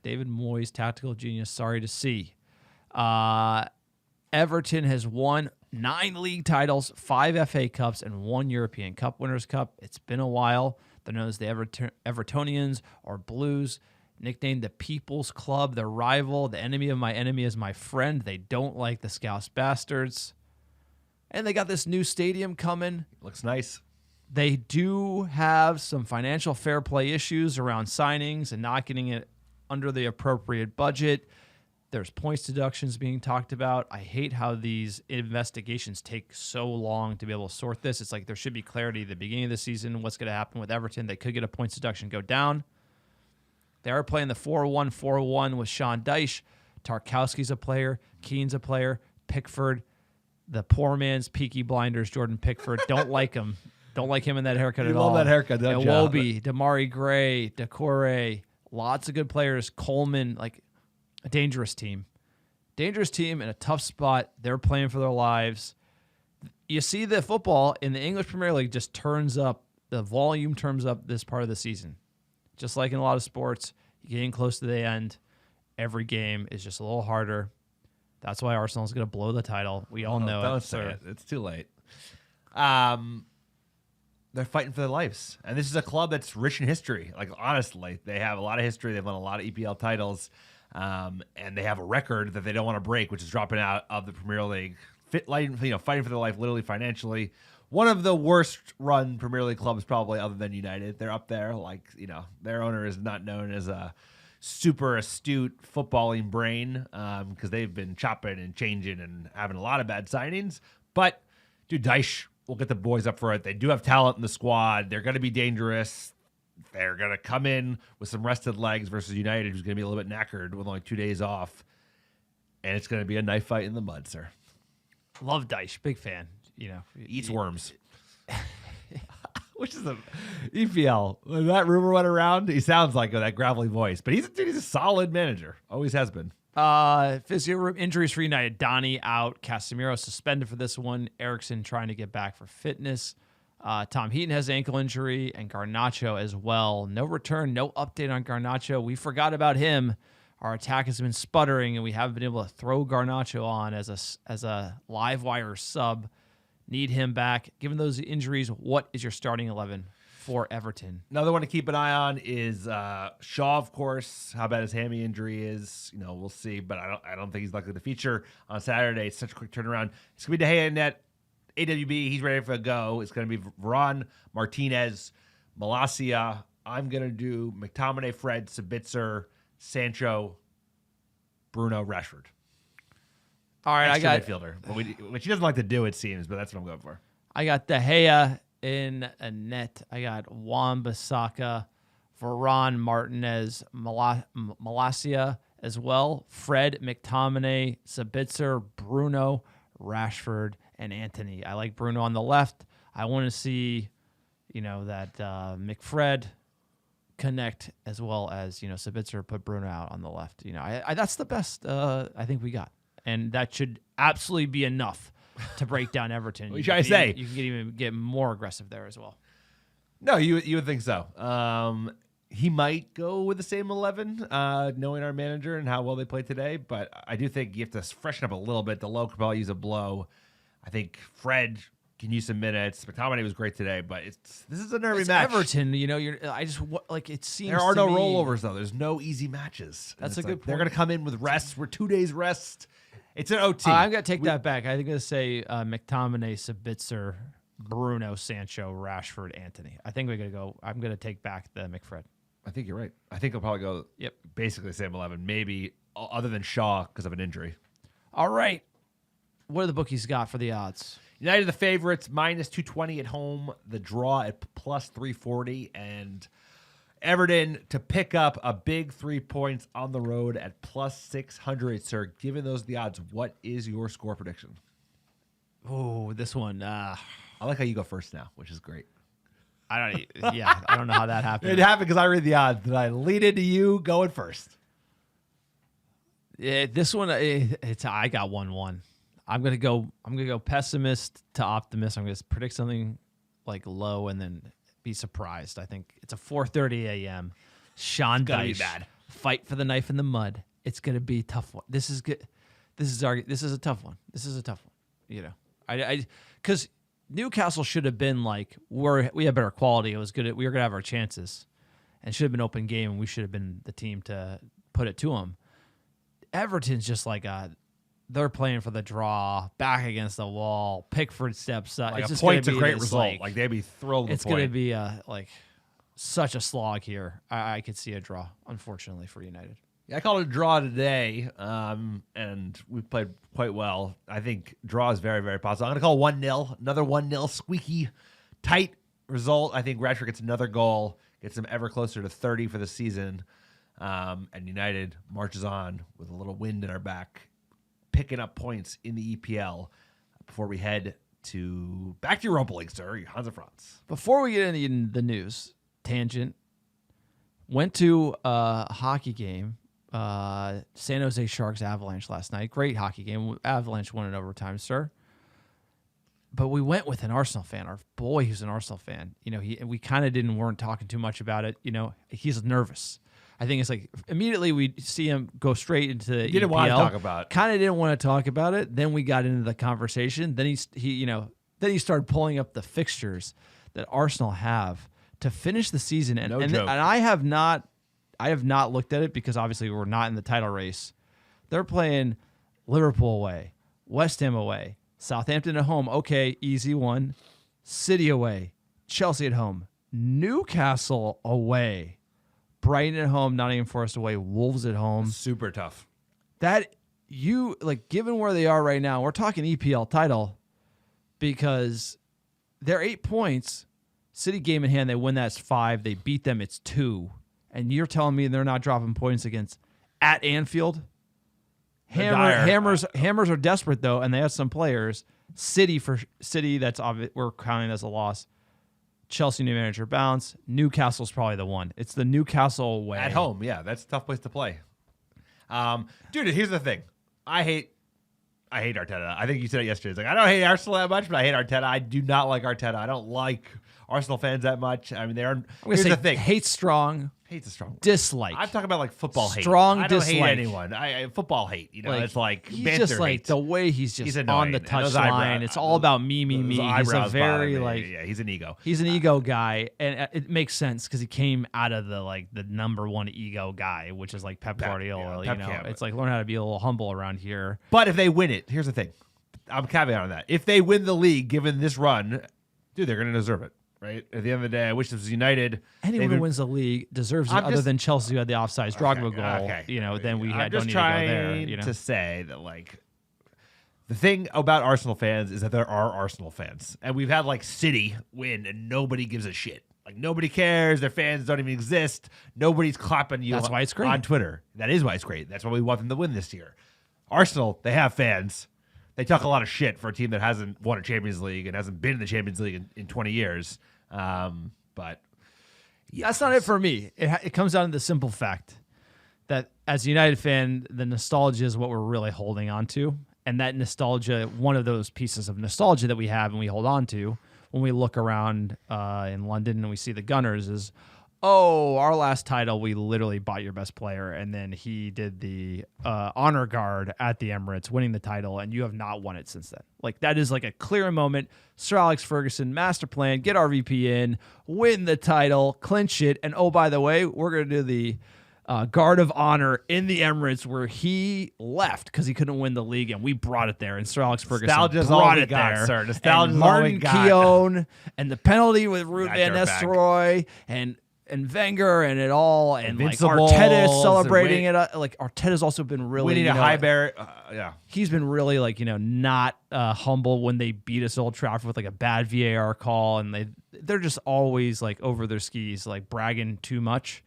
David Moyes, tactical genius. Sorry to see. Everton has won 9 league titles, 5 FA Cups, and 1 European Cup Winners' Cup. It's been a while. They're known as the Evertonians or Blues, nicknamed the People's Club, the rival. The enemy of my enemy is my friend. They don't like the Scouse Bastards. And they got this new stadium coming.
Looks nice.
They do have some financial fair play issues around signings and not getting it under the appropriate budget. There's points deductions being talked about. I hate how these investigations take so long to be able to sort this. It's like there should be clarity at the beginning of the season. What's going to happen with Everton? They could get a points deduction go down. They are playing the 4-1-4-1 with Sean Dyche. Tarkowski's a player. Keane's a player. Pickford, the poor man's Peaky Blinders, Jordan Pickford. Don't like him. Don't like him in that haircut at all.
You love that haircut, don't you?
Iwobi, Damari Gray, Decore, lots of good players. Coleman, like a dangerous team. Dangerous team in a tough spot. They're playing for their lives. You see the football in the English Premier League just turns up. The volume turns up this part of the season. Just like in a lot of sports, you're getting close to the end. Every game is just a little harder. That's why Arsenal's going to blow the title. We all know
don't
it.
say it. It's too late. They're fighting for their lives. And this is a club that's rich in history. Like, honestly, they have a lot of history. They've won a lot of EPL titles. And they have a record that they don't want to break, which is dropping out of the Premier League. Fighting for their life, literally financially. One of the worst run Premier League clubs, probably, other than United. They're up there. Like, their owner is not known as a super astute footballing brain because they've been chopping and changing and having a lot of bad signings. But, dude, Dyche will get the boys up for it. They do have talent in the squad. They're going to be dangerous. They're going to come in with some rested legs versus United, who's going to be a little bit knackered with only 2 days off. And it's going to be a knife fight in the mud, sir.
Love Dyche. Big fan.
Eats worms. Which is a EPL. When that rumor went around, he sounds like that gravelly voice. But he's a solid manager. Always has been.
Physio injuries for United. Donny out. Casemiro suspended for this one. Eriksen trying to get back for fitness. Tom Heaton has ankle injury, and Garnacho as well. No return, no update on Garnacho. We forgot about him. Our attack has been sputtering, and we haven't been able to throw Garnacho on as a live wire sub. Need him back. Given those injuries, what is your starting 11 for Everton?
Another one to keep an eye on is Shaw, of course. How bad his hammy injury is, we'll see. But I don't think he's likely to feature on Saturday. It's such a quick turnaround. It's going to be De Gea in net. AWB, he's ready for a go. It's going to be Varane, Martinez, Malacia. I'm going to do McTominay, Fred, Sabitzer, Sancho, Bruno, Rashford.
All right,
Extra
I got
midfielder, which he doesn't like to do, it seems, but that's what I'm going for.
I got De Gea in a net. I got Wan-Bissaka, Varane, Martinez, Malacia as well. Fred, McTominay, Sabitzer, Bruno, Rashford, and Anthony. I like Bruno on the left. I want to see, that McFred connect as well as, Sabitzer put Bruno out on the left. That's the best I think we got. And that should absolutely be enough to break down Everton.
What are you trying to say?
You can even get more aggressive there as well.
No, you would think so. He might go with the same 11, knowing our manager and how well they played today. But I do think you have to freshen up a little bit. The low could probably use a blow. I think Fred can use some minutes. McTominay was great today, but this is a nervy match.
Everton, it seems
there are
to
no
me,
rollovers though. There's no easy matches.
That's a good point.
They're going to come in with rest. We're 2 days rest. It's an OT.
I'm going to take that back. I think I'm going to say McTominay, Sabitzer, Bruno, Sancho, Rashford, Anthony. I think we're going to go. I'm going to take back the McFred.
I think you're right. I think he'll probably go basically the same 11, maybe other than Shaw because of an injury.
All right. What do the bookies got for the odds?
United the favorites, minus 220 at home. The draw at plus 340. And Everton to pick up a big 3 points on the road at plus 600. Sir, given those the odds, what is your score prediction?
Oh, this one.
I like how you go first now, which is great.
I don't know how that happened.
It happened because I read the odds, and I lead into you going first.
Yeah, this one, I got 1-1. I'm gonna go pessimist to optimist. I'm gonna predict something like low and then be surprised. I think it's a 4:30 a.m. Sean Dyche fight for the knife in the mud. It's gonna be a tough one. This is good. This is a tough one. You know, because Newcastle should have been like we have better quality. It was good. We were gonna have our chances, and should have been open game, and we should have been the team to put it to them. Everton's just like they're playing for the draw, back against the wall. Pickford steps up.
Like
it's
a
just
point's a
be
great
this,
result. Like they'd be thrilled.
It's going to be such a slog here. I could see a draw, unfortunately, for United.
Yeah, I called it a draw today, and we played quite well. I think draw is very, very possible. I'm going to call 1-0, another 1-0 squeaky, tight result. I think Rashford gets another goal, gets them ever closer to 30 for the season, and United marches on with a little wind in our back, picking up points in the EPL before we head back to Europa League, sir. Hansa France.
Before we get into the news, tangent, went to a hockey game, San Jose Sharks Avalanche last night. Great hockey game. Avalanche won in overtime, sir. But we went with an Arsenal fan. Our boy, who's an Arsenal fan. You know, we kind of weren't talking too much about it. You know, he's nervous. I think it's like immediately we see him go straight into the
didn't
EPL.
want to talk about it.
Kind of didn't want to talk about it. Then we got into the conversation. Then he started pulling up the fixtures that Arsenal have to finish the season. And I have not looked at it because obviously we're not in the title race. They're playing Liverpool away, West Ham away, Southampton at home. Okay, easy one. City away, Chelsea at home, Newcastle away, Brighton at home, Nottingham Forest away, Wolves at home.
Super tough.
That given where they are right now, we're talking EPL title because they're 8 points. City game in hand, they win, that's 5. They beat them, it's 2. And you're telling me they're not dropping points at Anfield? Hammers are desperate though, and they have some players. City, that's obvious. We're counting as a loss. Chelsea new manager bounce. Newcastle's probably the one. It's the Newcastle way
At home, yeah, that's a tough place to play. Dude, here's the thing. I hate Arteta. I think you said it yesterday. It's like, I don't hate Arsenal that much, but I hate Arteta. I do not like Arteta. I don't like Arsenal fans that much. I mean, here's the thing.
Hate's strong.
Hate's a strong word.
Dislike.
I'm talking about like football hate.
Strong
I don't
dislike.
hate anyone. Football hate. You know, it's like
he's
banter
just like
hate.
the way he's just
He's
on the
annoying. And those
touchline. It's all about me. He's a very
yeah, he's an ego.
He's an ego guy, and it makes sense because he came out of the number one ego guy, which is like Pep Guardiola. It's like learn how to be a little humble around here.
But if they win it, here's the thing. I'm caveat on that. If they win the league, given this run, dude, they're going to deserve it. Right? At the end of the day, I wish this was United.
Anyone who wins the league deserves it, other than Chelsea who had the offsides Drogba goal.
Okay.
Then we don't need to go
trying
there.
To say that, like, the thing about Arsenal fans is that there are Arsenal fans. And we've had, like, City win, and nobody gives a shit. Like, nobody cares. Their fans don't even exist. Nobody's clapping you
That's why it's great.
on Twitter. That is why it's great. That's why we want them to win this year. Arsenal, they have fans. They talk a lot of shit for a team that hasn't won a Champions League and hasn't been in the Champions League in 20 years. But yes.
That's not it for me. It comes down to the simple fact that as a United fan, the nostalgia is what we're really holding on to. And that nostalgia, one of those pieces of nostalgia that we have and we hold on to when we look around in London and we see the Gunners is, our last title, we literally bought your best player, and then he did the honor guard at the Emirates, winning the title, and you have not won it since then. Like, that is like a clear moment. Sir Alex Ferguson, master plan, get RVP in, win the title, clinch it, and by the way, we're going to do the guard of honor in the Emirates where he left because he couldn't win the league, and we brought it there, and Sir Alex Ferguson brought it there.
Nostalgia's
and Martin Keown, and the penalty with Ruud van Nistelrooy, and and Wenger and it all, and like
Invincibles
Arteta is celebrating
and
it. Like Arteta's also been really
winning a high bear. Yeah.
He's been really like, not humble when they beat us at Old Trafford with like a bad VAR call, and they're just always like over their skis, like bragging too much.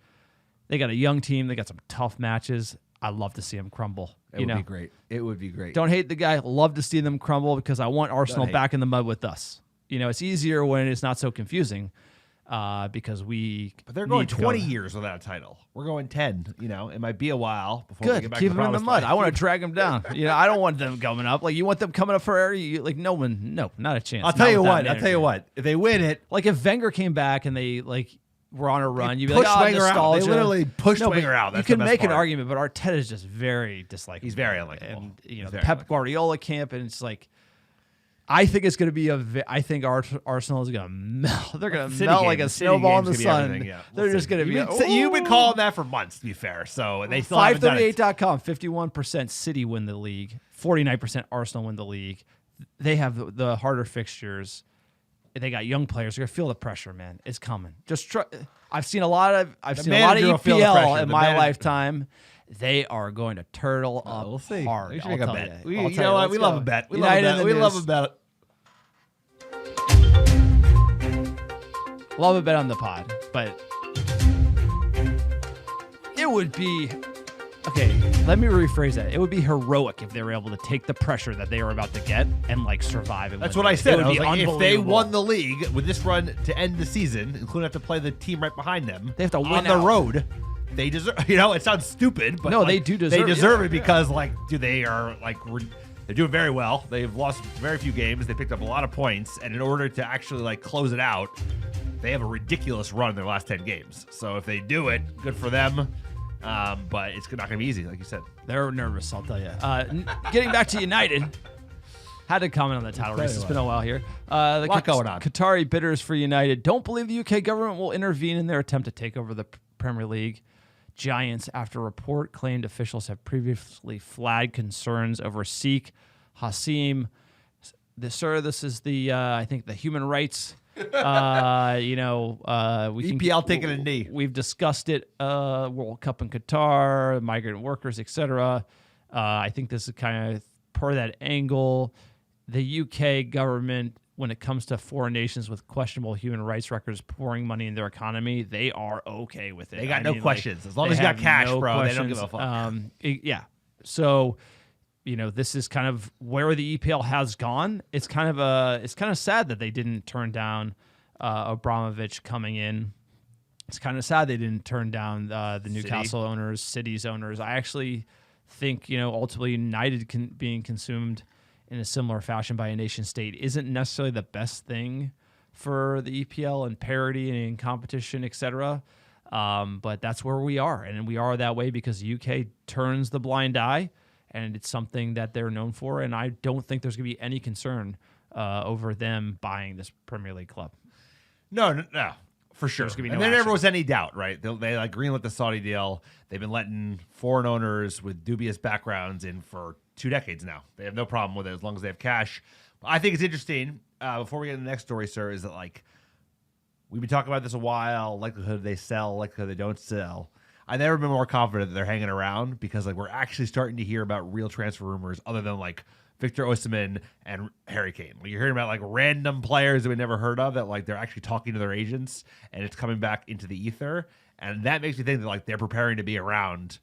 They got a young team. They got some tough matches. I love to see them crumble.
It would be great. It would be great.
Don't hate the guy. Love to see them crumble because I want Arsenal back in the mud with us. It's easier when it's not so confusing because
But they're going 20 years without a title. We're going 10. It might be a while before we
Good.
get back
Keep
to the
them in the
promised
mud.
land.
I want to drag them down. I don't want them coming up. Like, you want them coming up for air? No one. No, not a chance.
I'll tell you what. If they win it,
like if Wenger came back and they were on a run, you'd be
push
like,
Wenger out.
nostalgia.
They literally pushed Wenger out. That's
you can
the best
make an
part.
argument, but Arteta is just very dislikable.
He's very unlikable.
And
He's
the
very
Pep
unlikable.
Guardiola camp, and it's like, I think it's going to be I think Arsenal is going to melt. They're going to melt like a snowball in the sun.
Yeah,
They're just going to be.
You've been calling that for months, to be fair. So they still haven't done it.
538.com, 51% City win the league, 49% Arsenal win the league. They have the harder fixtures. They got young players. They're gonna feel the pressure, man. It's coming. Just try. I've seen a lot of
manager will feel the pressure.
EPL in
The
my
manager-
lifetime. They are going to turtle up
We'll see.
hard.
We should
I'll
make a
tell
bet.
you.
You
I'll
know
tell
what?
Let's
We
go.
love a bet. We
United
love a bet.
in
We
the
love a
news.
bet.
Love a bet on the pod, but it would be. Okay, let me rephrase that. It would be heroic if they were able to take the pressure that they were about to get and survive. And
That's
win
what I
it.
said.
It would
I was
be
like, if they
unbelievable.
won the league with this run to end the season, including have to play the team right behind them,
They have to
on
win
the
out.
road. They deserve. It sounds stupid, but
No, they do deserve
They
it.
deserve it because they're doing very well. They've lost very few games. They picked up a lot of points, and in order to actually close it out, they have a ridiculous run in their last 10 games. So if they do it, good for them. But it's not going to be easy, like you said.
They're nervous, I'll tell you. Getting back to United, had to comment on the title race. It's been a while here. The
lot going on.
Qatari bidders for United don't believe the UK government will intervene in their attempt to take over the Premier League. Giants, after a report claimed officials have previously flagged concerns over Sheikh Hassim. This is the I think the human rights.
EPL taking a knee.
We've discussed it. World Cup in Qatar, migrant workers, etc. I think this is kind of part of that angle. The UK government, when it comes to foreign nations with questionable human rights records pouring money in their economy, they are okay with it.
They got no questions. As long as
they
you got
have
cash,
no
bro, they don't
questions.
give a fuck.
Yeah. So, this is kind of where the EPL has gone. It's kind of sad that they didn't turn down Abramovich coming in. It's kind of sad they didn't turn down the Newcastle owners, City's owners. I actually think ultimately United being consumed in a similar fashion by a nation state isn't necessarily the best thing for the EPL and parity and competition, etc. But that's where we are, and we are that way because the UK turns the blind eye, and it's something that they're known for. And I don't think there's going to be any concern over them buying this Premier League club.
No, for sure.
There's gonna be no
and there
action.
never was any doubt, right? They greenlit the Saudi deal. They've been letting foreign owners with dubious backgrounds in for 2 decades now. They have no problem with it as long as they have cash. But I think it's interesting. Before we get to the next story, sir, is that we've been talking about this a while. Likelihood they sell, likelihood they don't sell. I've never been more confident that they're hanging around because we're actually starting to hear about real transfer rumors other than Victor Osimhen and Harry Kane. You're hearing about random players that we never heard of that they're actually talking to their agents and it's coming back into the ether. And that makes me think that they're preparing to be around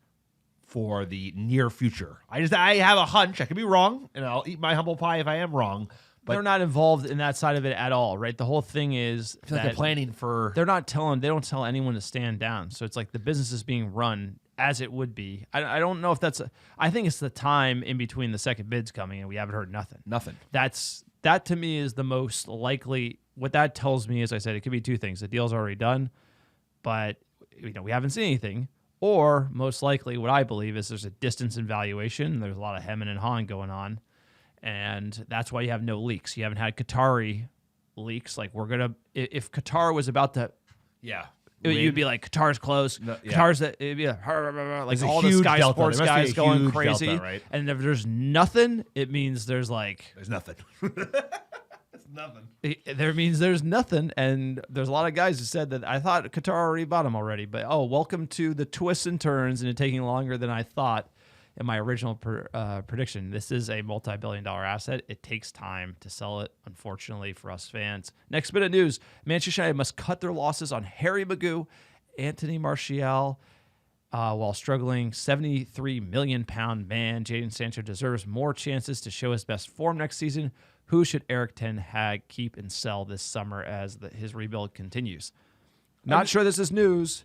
for the near future. I have a hunch. I could be wrong, and I'll eat my humble pie if I am wrong. But
they're not involved in that side of it at all, right? The whole thing is
I feel like they're planning for.
They don't tell anyone to stand down. So it's the business is being run as it would be. I don't know if that's. I think it's the time in between the second bids coming, and we haven't heard nothing.
Nothing.
That to me is the most likely. What that tells me is, I said, it could be two things. The deal's already done, but we haven't seen anything. Or most likely, what I believe is there's a distance in valuation. There's a lot of hemming and hawing going on. And that's why you have no leaks. You haven't had Qatari leaks. If Qatar was about to, you'd be Qatar's close.
No, yeah.
Qatar's that. It'd be
There's a
all the
huge
Sky
delta.
Sports
There must be
guys
a
going
huge
crazy.
delta, right?
And if there's nothing, it means there's
There's nothing. Nothing.
There means there's nothing, and there's a lot of guys who said that I thought Qatar already bought him already, but welcome to the twists and turns and it taking longer than I thought in my original prediction. This is a multi-billion-dollar asset. It takes time to sell it, unfortunately, for us fans. Next bit of news: Manchester United must cut their losses on Harry Maguire, Anthony Martial. While struggling, £73 million man, Jadon Sancho deserves more chances to show his best form next season. Who should Erik ten Hag keep and sell this summer as his rebuild continues? Not sure this is news,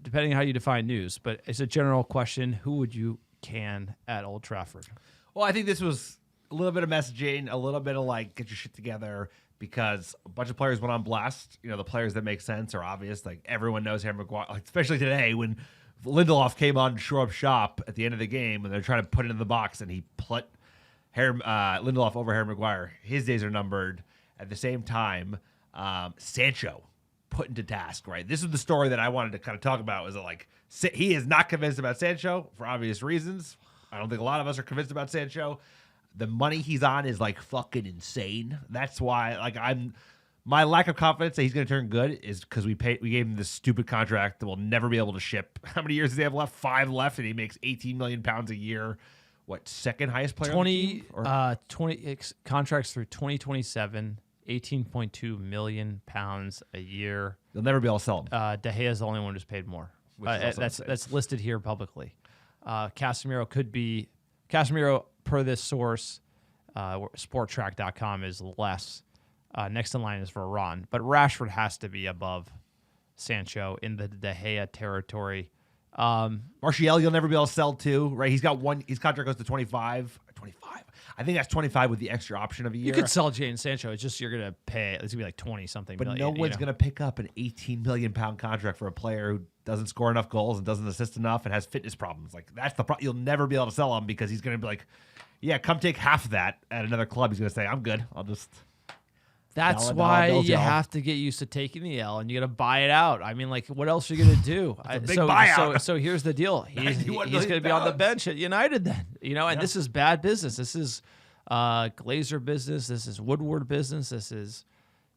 depending on how you define news, but it's a general question. Who would you can at Old Trafford?
Well, I think this was a little bit of messaging, a little bit of like, get your shit together, because a bunch of players went on blast. You know, the players that make sense are obvious. Like, everyone knows Harry Maguire, like, especially today when Lindelof came on to shore up shop at the end of the game and they're trying to put it in the box and he put Lindelof over Harry Maguire. His days are numbered. At the same time, Sancho put into task, right? This is the story that I wanted to kind of talk about, is that, like, he is not convinced about Sancho for obvious reasons. I don't think a lot of us are convinced about Sancho. The money he's on is like fucking insane. That's why, like, my lack of confidence that he's going to turn good is because we gave him this stupid contract that we'll never be able to ship. How many years does he have left? 5 left, and he makes £18 million a year. What, second highest player?
20 contracts through 2027, £18.2 million a year.
You'll never be able to sell him.
De Gea is the only one who's paid more. That's listed here publicly. Casemiro per this source, sporttrack.com, is less. Next in line is Varane, but Rashford has to be above Sancho in the De Gea territory.
Martial, you'll never be able to sell to, right? He's got one. His contract goes to 25. I think that's 25 with the extra option of a year.
You could sell Jadon Sancho. It's just you're gonna pay. It's gonna be like 20 something.
But no one's gonna pick up an £18 million contract for a player who doesn't score enough goals and doesn't assist enough and has fitness problems. Like, that's the problem. You'll never be able to sell him because he's gonna be like, yeah, come take half of that at another club. He's gonna say, I'm good. I'll just.
That's why you have to get used to taking the L, and you got to buy it out. I mean, like, what else are you going to do?
Big buyout.
So here's the deal. He's going to be on the bench at United then. And this is bad business. This is Glazer business. This is Woodward business. This is,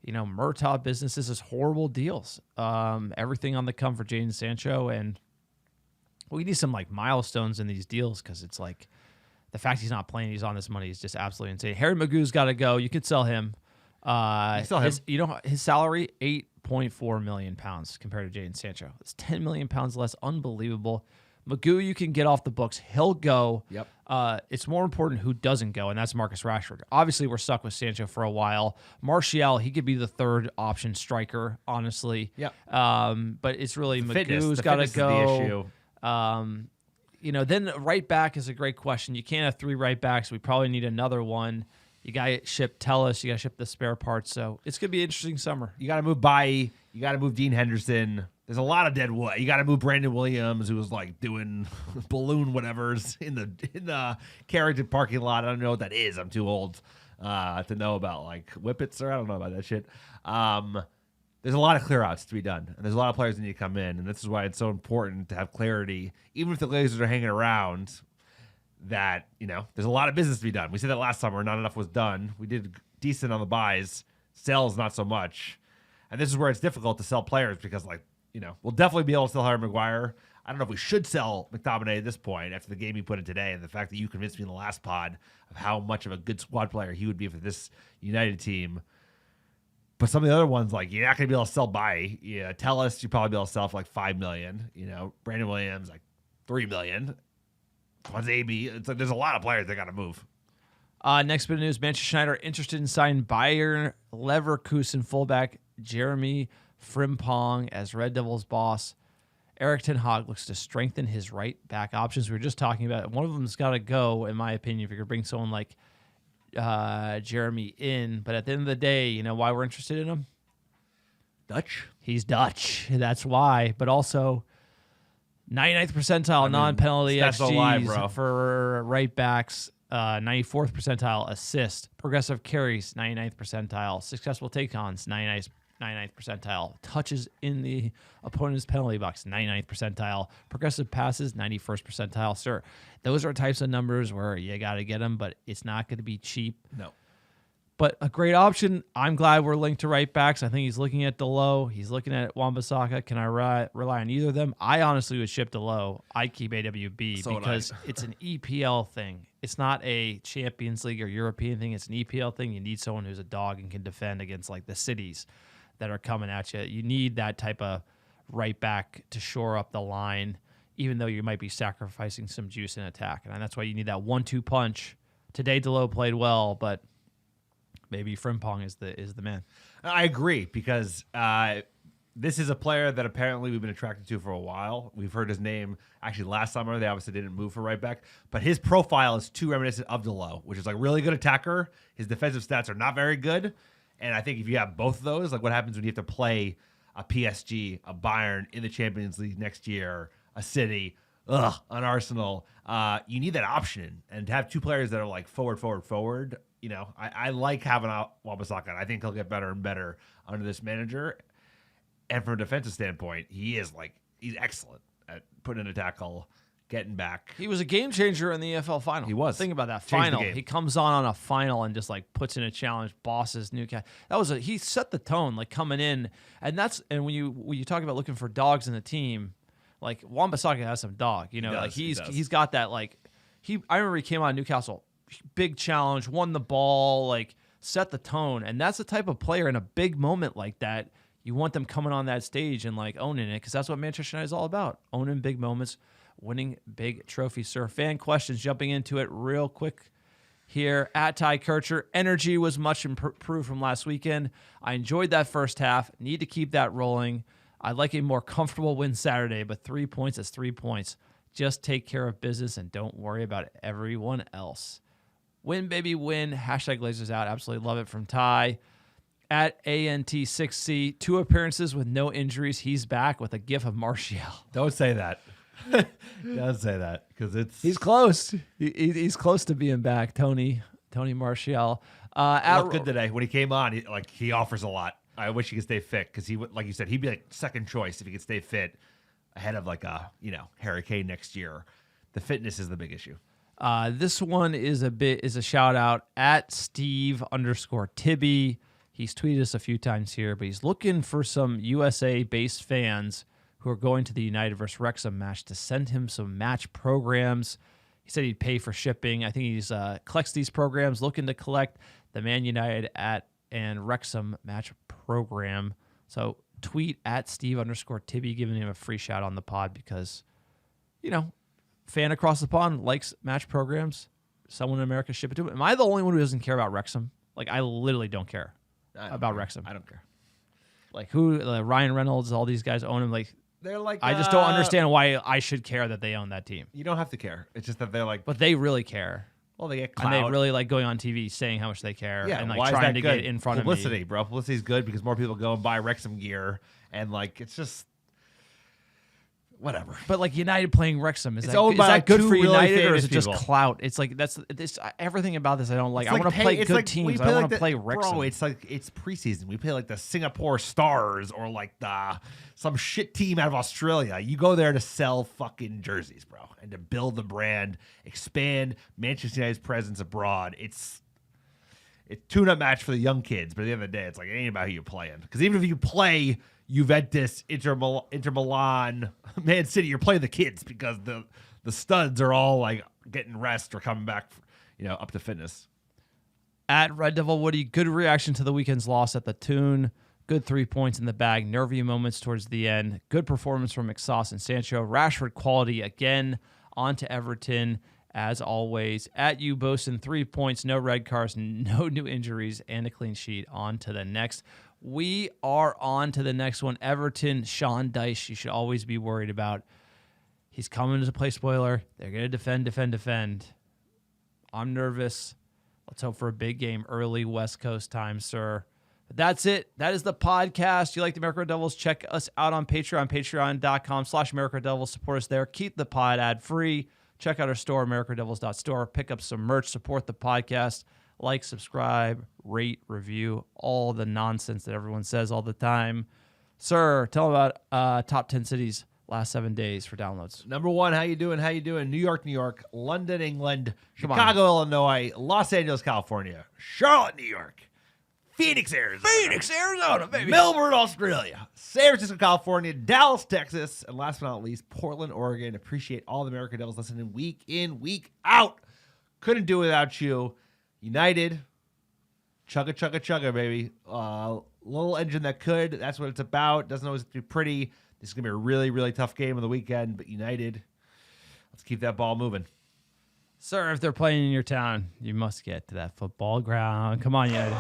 Murtaugh business. This is horrible deals. Everything on the come for Jadon Sancho, and we need some, like, milestones in these deals, because it's like the fact he's not playing, he's on this money is just absolutely insane. Harry Maguire's got to go. You could sell him. His salary, £8.4 million compared to Jadon Sancho. It's £10 million less. Unbelievable. Maguire, you can get off the books. He'll go.
Yep.
It's more important who doesn't go, and that's Marcus Rashford. Obviously, we're stuck with Sancho for a while. Martial, he could be the third option striker, honestly.
Yep.
But it's really Maguire's got to go. The issue. Then right back is a great question. You can't have 3 right backs. We probably need another one. You got to ship Tellus. You got to ship the spare parts. So it's going to be an interesting summer.
You got to move Bailly. You got to move Dean Henderson. There's a lot of dead wood. You got to move Brandon Williams, who was like doing balloon whatevers in the Carrington parking lot. I don't know what that is. I'm too old to know about like whippets, or I don't know about that shit. There's a lot of clear outs to be done, and there's a lot of players that need to come in, and this is why it's so important to have clarity, even if the Glazers are hanging around. That, there's a lot of business to be done. We said that last summer, not enough was done. We did decent on the buys, sales not so much. And this is where it's difficult to sell players because, like, we'll definitely be able to sell Harry Maguire. I don't know if we should sell McTominay at this point after the game he put in today, and the fact that you convinced me in the last pod of how much of a good squad player he would be for this United team. But some of the other ones, like, you're not going to be able to sell by. Yeah, Tellus, you'll probably be able to sell for like $5 million. Brandon Williams, like $3 million. It's like there's a lot of players that got to move.
Next bit of news: Manchester United are interested in signing Bayern Leverkusen fullback Jeremy Frimpong as Red Devils boss. Erik ten Hag looks to strengthen his right back options. We were just talking about it. One of them's got to go, in my opinion, if you're going to bring someone like Jeremy in. But at the end of the day, you know why we're interested in him?
Dutch.
He's Dutch. That's why. But also 99th percentile non-penalty XGs for right backs, 94th percentile assist, progressive carries, 99th percentile, successful take-ons, 99th percentile, touches in the opponent's penalty box, 99th percentile, progressive passes, 91st percentile. Sir, those are types of numbers where you got to get them, but it's not going to be cheap.
No.
But a great option. I'm glad we're linked to right backs. I think he's looking at Delo. He's looking at Wan-Bissaka. Can I rely on either of them? I honestly would ship Delo. I'd keep AWB because it's an EPL thing. It's not a Champions League or European thing. It's an EPL thing. You need someone who's a dog and can defend against like the cities that are coming at you. You need that type of right back to shore up the line, even though you might be sacrificing some juice in attack. And that's why you need that 1-2 punch. Today, Delo played well, but maybe Frimpong is the man.
I agree because this is a player that apparently we've been attracted to for a while. We've heard his name actually last summer. They obviously didn't move for right back, but his profile is too reminiscent of Delo, which is like really good attacker. His defensive stats are not very good, and I think if you have both of those, like what happens when you have to play a PSG, a Bayern in the Champions League next year, a City, an Arsenal, you need that option, and to have two players that are like forward. You know, I like having out Wan-Bissaka. I think he'll get better and better under this manager. And from a defensive standpoint, he's excellent at putting in a tackle, getting back.
He was a game changer in the EFL final.
He was.
Think about that
Changed
final.
the game.
He comes on a final and just like puts in a challenge, bosses Newcastle. He set the tone like coming in, and when you talk about looking for dogs in the team, like Wan-Bissaka has some dog. You know, like he's got that like I remember he came on Newcastle. Big challenge, won the ball, like set the tone. And that's the type of player in a big moment like that, you want them coming on that stage and like owning it, because that's what Manchester United is all about. Owning big moments, winning big trophies, sir. Fan questions, jumping into it real quick here. At Ty Kircher, energy was much improved from last weekend. I enjoyed that first half. Need to keep that rolling. I'd like a more comfortable win Saturday, but 3 points is 3 points. Just take care of business and don't worry about everyone else. Win, baby, win. Hashtag Glazers out. Absolutely love it from Ty. At ANT6C, 2 appearances with no injuries. He's back with a gif of Martial.
Don't say that. Don't say that because
he's close. He's close to being back. Tony Martial.
Looked good today when he came on. He offers a lot. I wish he could stay fit because like you said, he'd be like second choice if he could stay fit ahead of like Harry Kane next year. The fitness is the big issue.
This one is a shout out at Steve_Tibby. He's tweeted us a few times here, but he's looking for some USA-based fans who are going to the United versus Wrexham match to send him some match programs. He said he'd pay for shipping. I think he's collects these programs, looking to collect the Man United and Wrexham match program. So tweet at Steve_Tibby, giving him a free shout on the pod because, fan across the pond likes match programs. Someone in America ship it to him. Am I the only one who doesn't care about Wrexham? Like, I literally don't care about Wrexham.
I don't care.
Like, Ryan Reynolds, all these guys own him. Like,
they're like,
I just don't understand why I should care that they own that team.
You don't have to care. It's just that they're like,
but they really care.
Well, they get clout.
And they really like going on TV saying how much they care.
Yeah,
and like
why
trying to
good?
get in front
Publicity,
of me.
bro. Publicity's good because more people go and buy Wrexham gear, and like it's just whatever.
But like United playing Wrexham, is
owned by
that good
two
for
really
United or is
famous
it just
people.
clout? It's like that's everything about this I don't like.
It's
I want to play good teams. I don't want to play Wrexham.
Bro, it's like it's preseason. We play like the Singapore Stars or like some shit team out of Australia. You go there to sell fucking jerseys, bro, and to build the brand, expand Manchester United's presence abroad. It's tune-up match for the young kids, but at the end of the day, it's like it ain't about who you're playing. Because even if you play Juventus, Inter Milan, Man City, you're playing the kids because the studs are all like getting rest or coming back, up to fitness.
At Red Devil Woody, good reaction to the weekend's loss at the Toon. Good 3 points in the bag. Nervy moments towards the end. Good performance from McSauce and Sancho. Rashford quality again. On to Everton. As always, at you, Bosun, 3 points, no red cards, no new injuries, and a clean sheet. On to the next. We are on to the next one. Everton, Sean Dyche, you should always be worried about. He's coming to play spoiler. They're going to defend. I'm nervous. Let's hope for a big game early West Coast time, sir. But that's it. That is the podcast. You like the America Red Devils? Check us out on Patreon, patreon.com/America Red Devils. Support us there. Keep the pod ad free. Check out our store, americadevils.store. Pick up some merch. Support the podcast. Like, subscribe, rate, review, all the nonsense that everyone says all the time. Sir, tell them about top 10 cities last 7 days for downloads.
Number 1, how you doing? New York, New York. London, England. Chicago, Illinois. Los Angeles, California. Charlotte, New York. Phoenix, Arizona.
Phoenix, Arizona, baby.
Melbourne, Australia. San Francisco, California. Dallas, Texas. And last but not least, Portland, Oregon. Appreciate all the American Devils listening week in, week out. Couldn't do it without you. United. Chugga, chugga, chugga, baby. Little engine that could. That's what it's about. Doesn't always have to be pretty. This is going to be a really, really tough game of the weekend. But United, let's keep that ball moving.
Sir, if they're playing in your town, you must get to that football ground. Come on, United.